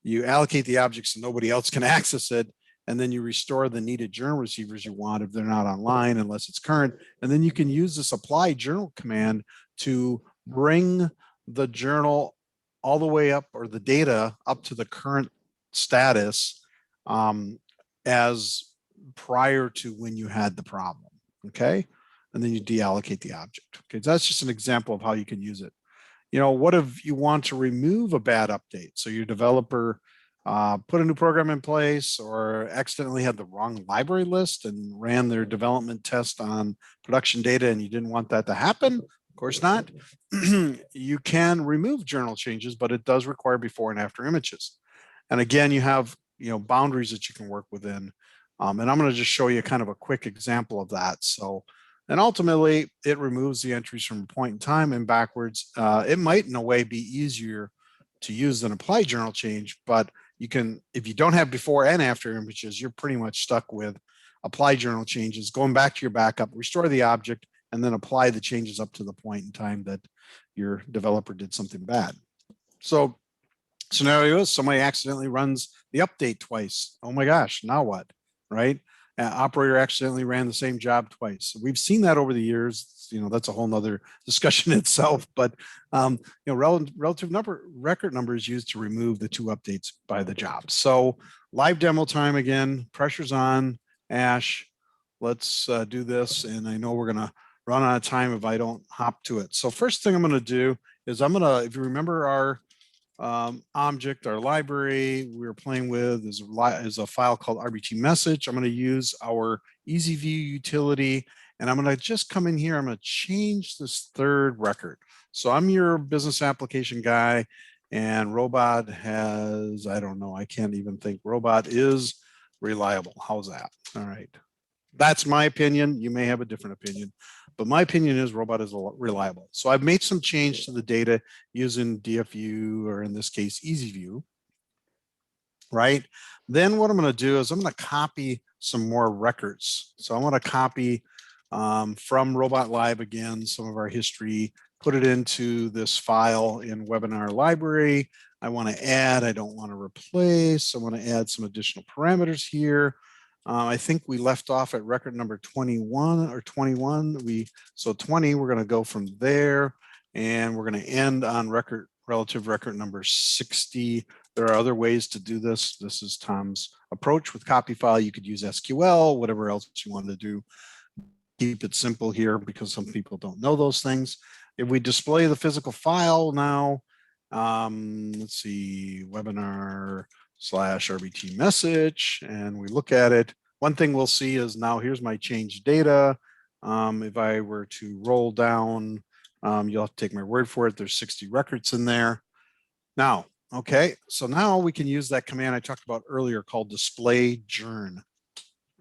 Speaker 2: you allocate the object so nobody else can access it, and then you restore the needed journal receivers you want if they're not online unless it's current. And then you can use this apply journal command to bring the journal all the way up, or the data up to the current status as prior to when you had the problem. Okay. And then you deallocate the object. Okay. So that's just an example of how you can use it. You know, what if you want to remove a bad update? So your developer put a new program in place or accidentally had the wrong library list and ran their development test on production data and you didn't want that to happen. Of course not. You can remove journal changes, but it does require before and after images. And again, you have, you know, boundaries that you can work within. And I'm going to just show you kind of a quick example of that. So, and ultimately it removes the entries from a point in time and backwards. It might in a way be easier to use than apply journal change, but you can, if you don't have before and after images, you're pretty much stuck with apply journal changes, going back to your backup, restore the object, and then apply the changes up to the point in time that your developer did something bad. So scenario is somebody accidentally runs the update twice. Oh my gosh, now what, right? Operator accidentally ran the same job twice. We've seen that over the years. You know, that's a whole nother discussion itself, but you know, relative record number is used to remove the two updates by the job. So live demo time again, pressure's on. Ash, let's do this. And I know we're gonna run out of time if I don't hop to it. So first thing I'm gonna do is if you remember our object, our library we were playing with is a file called RBT message. I'm going to use our easy view utility and I'm going to just come in here. I'm going to change this third record. So I'm your business application guy and robot has, I don't know, I can't even think. Robot is reliable. How's that? All right. That's my opinion. You may have a different opinion, but my opinion is robot is reliable. So I've made some change to the data using DFU, or in this case, EasyView, right? Then what I'm going to do is I'm going to copy some more records. So I want to copy from Robot Live again, some of our history, put it into this file in webinar library. I want to add, I don't want to replace. I want to add some additional parameters here. I think we left off at record number 21 or 21. So 20, we're going to go from there and we're going to end on relative record number 60. There are other ways to do this. This is Tom's approach with copy file. You could use SQL, whatever else you want to do. Keep it simple here because some people don't know those things. If we display the physical file now, let's see, webinar/RBT message, and we look at it. One thing we'll see is now here's my change data. If I were to roll down, you'll have to take my word for it. There's 60 records in there. Now, okay, so now we can use that command I talked about earlier called display journ.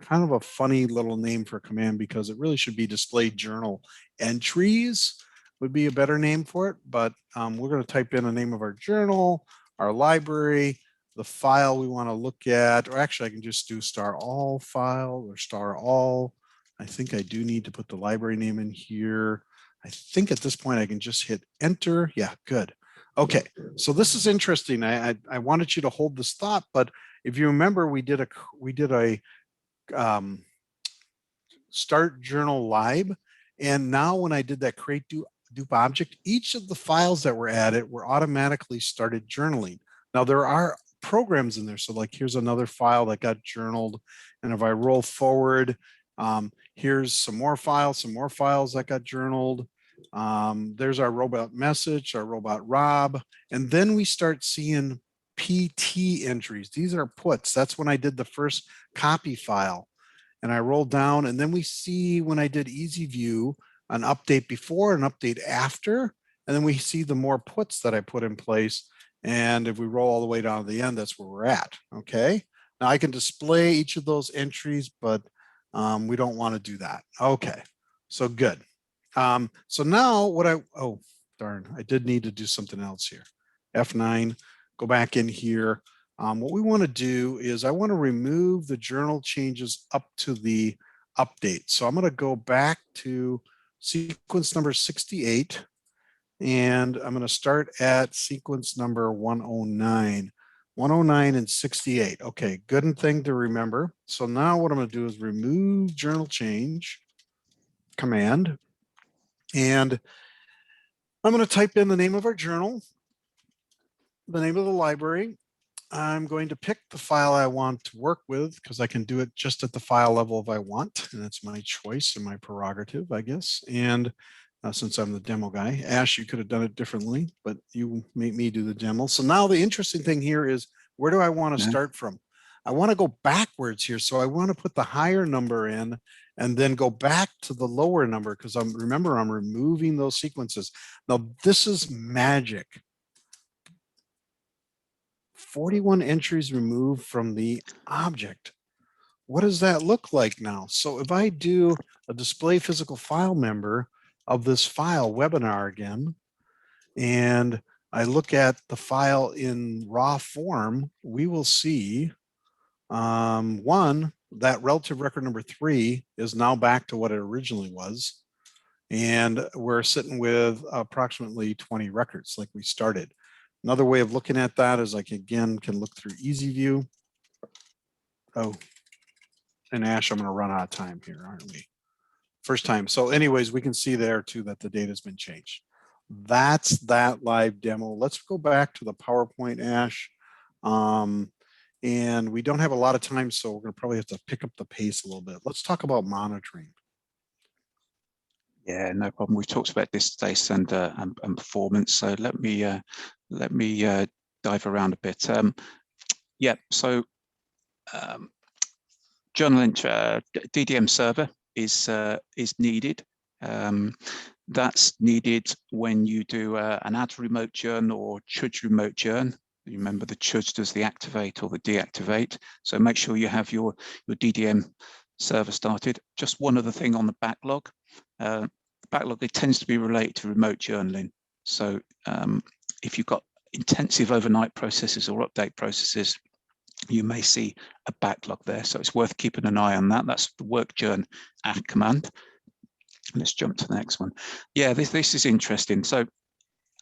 Speaker 2: Kind of a funny little name for a command because it really should be display journal entries would be a better name for it. But we're going to type in the name of our journal, our library, the file we want to look at, or actually I can just do star all file or star all. I think I do need to put the library name in here. I think at this point I can just hit enter. Yeah, good. Okay, so this is interesting. I wanted you to hold this thought, but if you remember, we did a start journal live, and now when I did that create dupe object, each of the files that were added were automatically started journaling. Now there are programs in there, so like here's another file that got journaled, and if I roll forward, here's some more files that got journaled. There's our robot message, our robot Rob, and then we start seeing PT entries. These are puts. That's when I did the first copy file. And I roll down, and then we see when I did easy view, an update before, an update after, and then we see the more puts that I put in place. And if we roll all the way down to the end, that's where we're at. Okay. Now I can display each of those entries, but we don't want to do that. Okay. So good. So now oh, darn, I did need to do something else here. F9, go back in here. What we want to do is I want to remove the journal changes up to the update. So I'm going to go back to sequence number 68, and I'm going to start at sequence number 109. 109 and 68. Okay, good thing to remember. So now what I'm going to do is remove journal change command, and I'm going to type in the name of our journal, the name of the library. I'm going to pick the file I want to work with because I can do it just at the file level if I want, and it's my choice and my prerogative, I guess. And since I'm the demo guy, Ash, you could have done it differently, but you made me do the demo. So now the interesting thing here is, where do I want to start from? I want to go backwards here. So I want to put the higher number in and then go back to the lower number because remember, I'm removing those sequences. Now this is magic. 41 entries removed from the object. What does that look like now? So if I do a display physical file member of this file webinar again, and I look at the file in raw form, we will see one, that relative record number 3 is now back to what it originally was. And we're sitting with approximately 20 records like we started. Another way of looking at that is I can look through easy view. Oh, and Ash, I'm going to run out of time here, aren't we? First time. So anyways, we can see there too that the data has been changed. That's that live demo. Let's go back to the PowerPoint, Ash. And we don't have a lot of time, so we're going to probably have to pick up the pace a little bit. Let's talk about monitoring.
Speaker 3: Yeah, no problem. We've talked about distance and performance, so let me dive around a bit. Yeah, so journal entry, DDM server is needed. That's needed when you do an add remote journ or chudge remote journ. Remember, the chudge does the activate or the deactivate. So make sure you have your DDM server started. Just one other thing on the backlog. Backlog, it tends to be related to remote journaling. So if you've got intensive overnight processes or update processes, you may see a backlog there. So it's worth keeping an eye on that. That's the work journ add command. Let's jump to the next one. Yeah, this is interesting. So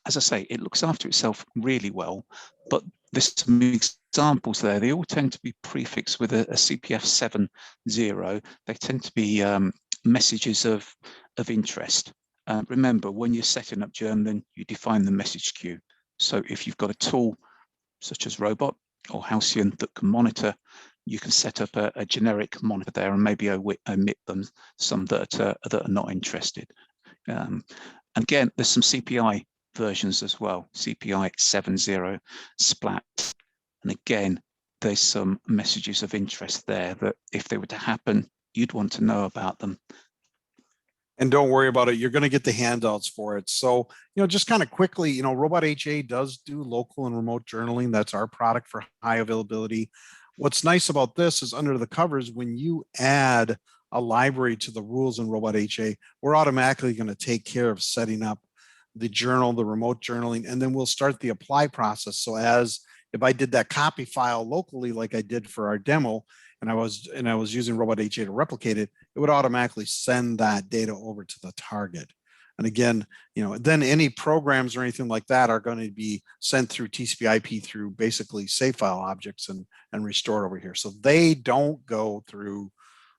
Speaker 3: as I say, it looks after itself really well, but there's some examples there. They all tend to be prefixed with a CPF 7.0. They tend to be messages of interest. Remember, when you're setting up journaling, you define the message queue. So if you've got a tool such as Robot or Halcyon that can monitor, you can set up a generic monitor there and maybe omit them, some that are not interested. And again, there's some CPI versions as well, CPI 7.0 Splat. And again, there's some messages of interest there that if they were to happen, you'd want to know about them.
Speaker 2: And don't worry about it. You're going to get the handouts for it. So, just kind of quickly, Robot HA does do local and remote journaling. That's our product for high availability. What's nice about this is under the covers, when you add a library to the rules in Robot HA, we're automatically going to take care of setting up the journal, the remote journaling, and then we'll start the apply process. So if I did that copy file locally, like I did for our demo, and I was using Robot HA to replicate it, it would automatically send that data over to the target. And again, then any programs or anything like that are going to be sent through TCP/IP through basically save file objects and restored over here. So they don't go through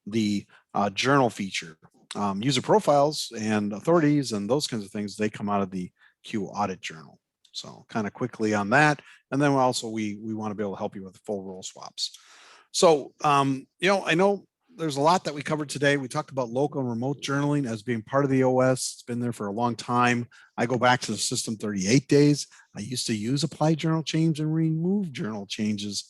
Speaker 2: the journal feature. User profiles and authorities and those kinds of things, they come out of the Q audit journal. So kind of quickly on that. And then also we want to be able to help you with full role swaps. So, I know there's a lot that we covered today. We talked about local and remote journaling as being part of the OS. It's been there for a long time. I go back to the system 38 days. I used to use apply journal change and remove journal changes.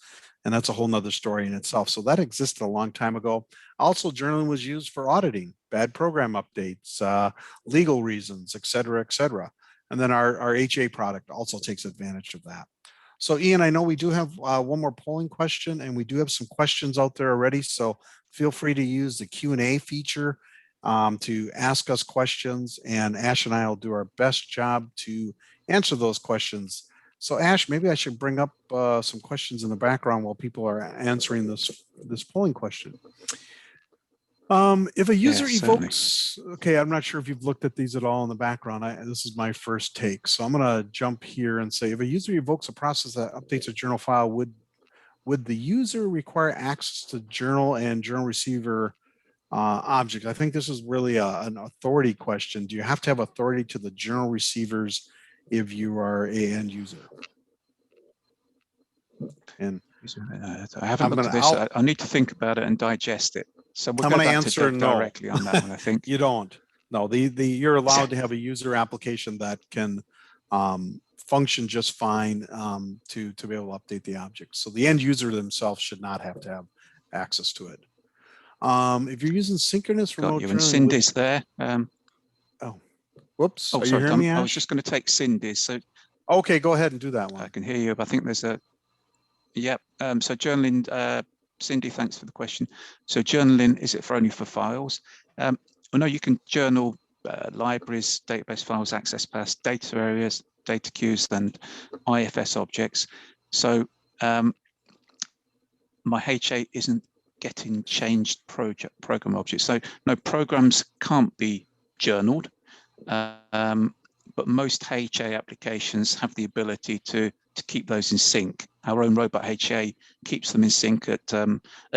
Speaker 2: And that's a whole nother story in itself. So that existed a long time ago. Also, journaling was used for auditing, bad program updates, legal reasons, et cetera, et cetera. And then our HA product also takes advantage of that. So Ian, I know we do have one more polling question, and we do have some questions out there already. So feel free to use the Q&A feature to ask us questions, and Ash and I will do our best job to answer those questions. So Ash, maybe I should bring up some questions in the background while people are answering this polling question. If a user evokes, okay, I'm not sure if you've looked at these at all in the background. This is my first take. So I'm going to jump here and say, if a user evokes a process that updates a journal file, would the user require access to journal and journal receiver object? I think this is really an authority question. Do you have to have authority to the journal receivers if you are a end user? And
Speaker 3: I haven't looked at this. I need to think about it and digest it. So we'll go back to Deb directly on that one, I think.
Speaker 2: You don't. No, you're allowed to have a user application that can function just fine to be able to update the object. So the end user themselves should not have to have access to it. If you're using synchronous remote journaling,
Speaker 3: Cindy's there.
Speaker 2: Oh, whoops.
Speaker 3: Oh,
Speaker 2: Are
Speaker 3: sorry,
Speaker 2: you hearing me,
Speaker 3: I was
Speaker 2: Ash?
Speaker 3: just going to take Cindy's. So
Speaker 2: okay, go ahead and do that one.
Speaker 3: I can hear you, but I think there's a. Yep. So journaling. Cindy, thanks for the question. So journaling, is it only for files? Well, no, you can journal libraries, database files, access paths, data areas, data queues, and IFS objects. So my HA isn't getting changed program objects. So no, programs can't be journaled, but most HA applications have the ability to keep those in sync. Our own robot HA keeps them in sync at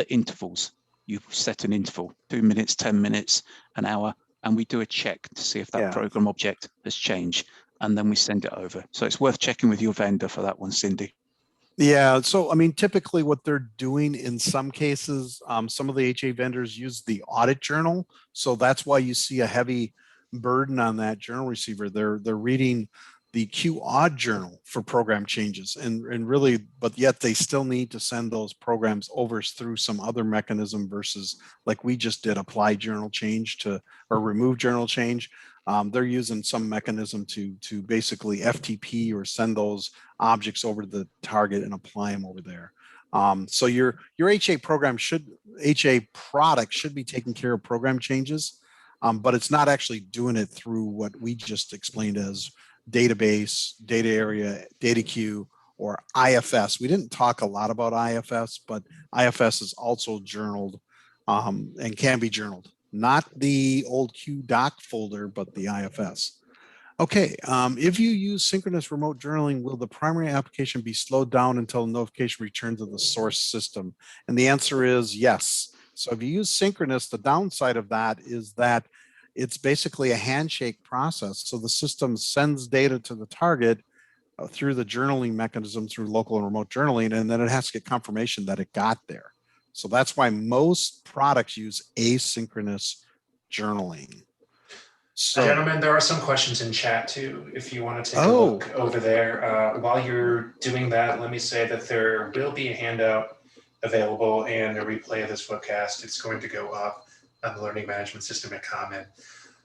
Speaker 3: intervals. You set an interval, 2 minutes, 10 minutes, an hour, and we do a check to see if that program object has changed, and then we send it over. So it's worth checking with your vendor for that one, Cindy.
Speaker 2: Yeah, so I mean, typically what they're doing in some cases, some of the HA vendors use the audit journal. So that's why you see a heavy burden on that journal receiver. They're reading the QAud journal for program changes, and really, but yet they still need to send those programs over through some other mechanism versus like we just did apply journal change to or remove journal change. They're using some mechanism to basically FTP or send those objects over to the target and apply them over there. So your HA program HA product should be taking care of program changes, but it's not actually doing it through what we just explained as database, data area, data queue, or IFS. We didn't talk a lot about IFS, but IFS is also journaled and can be journaled. Not the old QDoc folder, but the IFS. Okay, if you use synchronous remote journaling, will the primary application be slowed down until notification returns to the source system? And the answer is yes. So if you use synchronous, the downside of that is that it's basically a handshake process. So the system sends data to the target through the journaling mechanism through local and remote journaling, and then it has to get confirmation that it got there. So that's why most products use asynchronous journaling. So,
Speaker 1: gentlemen, there are some questions in chat too. If you want to take a look over there. While you're doing that, let me say that there will be a handout available and a replay of this webcast. It's going to go up on the Learning Management System at Common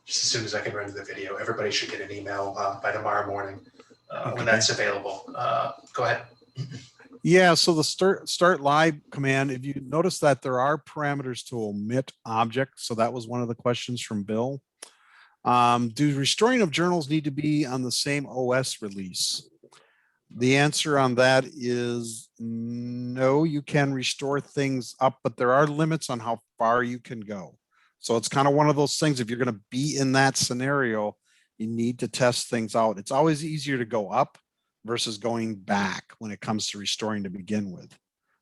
Speaker 1: just as soon as I can render the video. Everybody should get an email by tomorrow morning when that's available. Go ahead.
Speaker 2: Yeah, so the start live command, if you notice that there are parameters to omit objects, so that was one of the questions from Bill. Do restoring of journals need to be on the same OS release? The answer on that is no, you can restore things up, but there are limits on how far you can go. So it's kind of one of those things, if you're going to be in that scenario, you need to test things out. It's always easier to go up versus going back when it comes to restoring to begin with.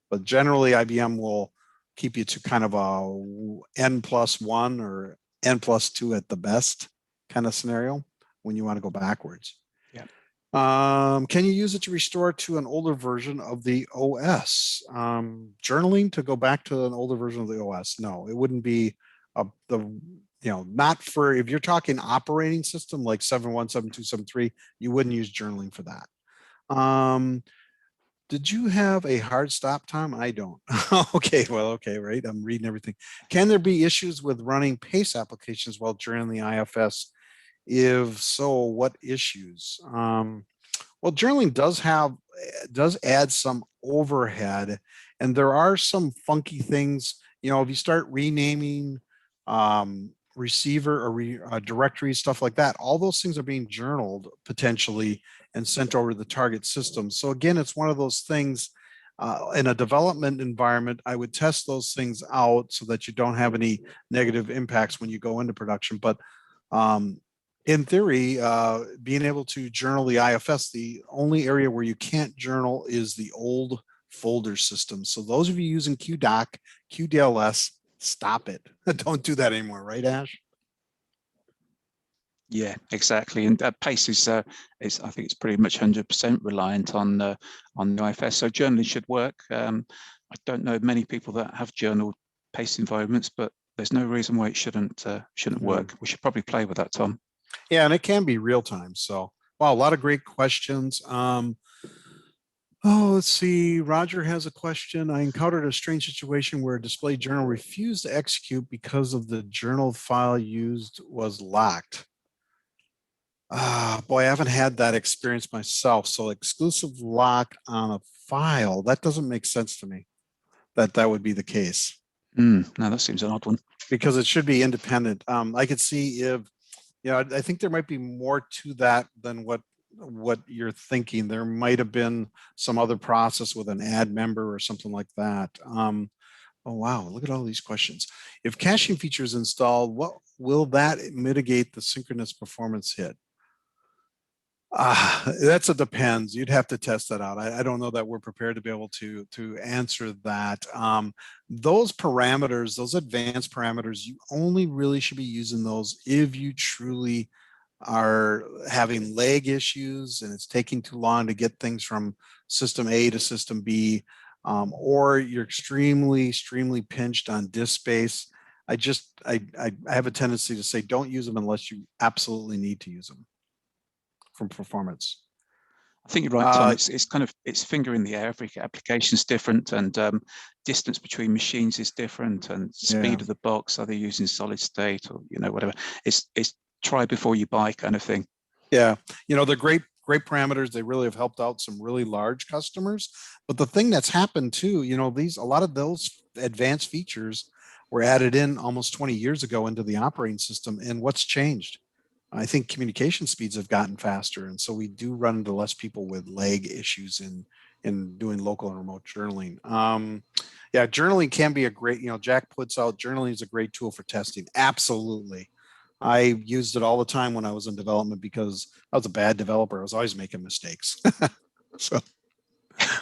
Speaker 2: But generally, IBM will keep you to kind of a N+1 or N+2 at the best kind of scenario when you want to go backwards.
Speaker 3: Yeah.
Speaker 2: Can you use it to restore to an older version of the OS? Journaling to go back to an older version of the OS? No, it wouldn't be not for, if you're talking operating system like 7.1, 7.2, 7.3, you wouldn't use journaling for that. Did you have a hard stop time? I don't. Okay, well, okay, right. I'm reading everything. Can there be issues with running PACE applications while journaling the IFS? If so, what issues? Well, journaling does add some overhead, and there are some funky things. If you start renaming receiver or directories, stuff like that, all those things are being journaled potentially and sent over to the target system. So again, it's one of those things. In a development environment, I would test those things out so that you don't have any negative impacts when you go into production. But in theory, being able to journal the IFS, the only area where you can't journal is the old folder system. So those of you using QDoc, QDLS, stop it. Don't do that anymore, right, Ash?
Speaker 3: Yeah, exactly. And PACE is I think it's pretty much 100% reliant on the IFS. So journaling should work. I don't know many people that have journaled PACE environments, but there's no reason why it shouldn't work. We should probably play with that, Tom.
Speaker 2: Yeah, and it can be real time. So, wow, a lot of great questions. Let's see. Roger has a question. I encountered a strange situation where a display journal refused to execute because of the journal file used was locked. Boy, I haven't had that experience myself. So exclusive lock on a file, that doesn't make sense to me that would be the case.
Speaker 3: No, that seems an odd one.
Speaker 2: Because it should be independent. I could see if, I think there might be more to that than what you're thinking. There might have been some other process with an add member or something like that. Oh, wow, look at all these questions. If caching feature is installed, what will that mitigate the synchronous performance hit? That's a depends. You'd have to test that out. I don't know that we're prepared to be able to answer that. Those parameters, those advanced parameters, you only really should be using those if you truly are having lag issues and it's taking too long to get things from system A to system B, or you're extremely pinched on disk space. I have a tendency to say don't use them unless you absolutely need to use them from performance.
Speaker 3: I think you're right, Tom. It's finger in the air. Every application is different, and distance between machines is different, and speed of the box. Are they using solid state or whatever? It's try before you buy kind of thing.
Speaker 2: Yeah, they're great parameters. They really have helped out some really large customers. But the thing that's happened too, a lot of those advanced features were added in almost 20 years ago into the operating system. And what's changed? I think communication speeds have gotten faster. And so we do run into less people with lag issues in doing local and remote journaling. Yeah, journaling can be a great, Jack puts out journaling is a great tool for testing. Absolutely. I used it all the time when I was in development because I was a bad developer. I was always making mistakes. So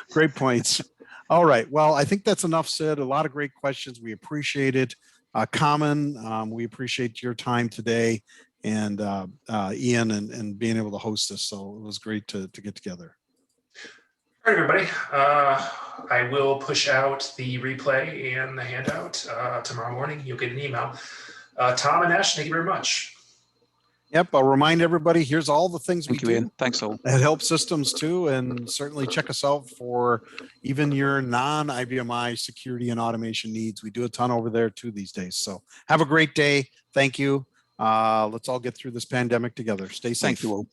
Speaker 2: great points. All right. Well, I think that's enough said. A lot of great questions. We appreciate it. Common, we appreciate your time today. And Ian and being able to host this. So it was great to get together.
Speaker 1: All right, everybody. I will push out the replay and the handout tomorrow morning. You'll get an email. Tom and Ash, thank you very much.
Speaker 2: Yep. I'll remind everybody, here's all the things we do.
Speaker 3: Ian. Thanks all.
Speaker 2: It helps systems too. And certainly check us out for even your non-IBMI security and automation needs. We do a ton over there too these days. So have a great day. Thank you. Let's all get through this pandemic together. Stay safe.
Speaker 3: Thank you all.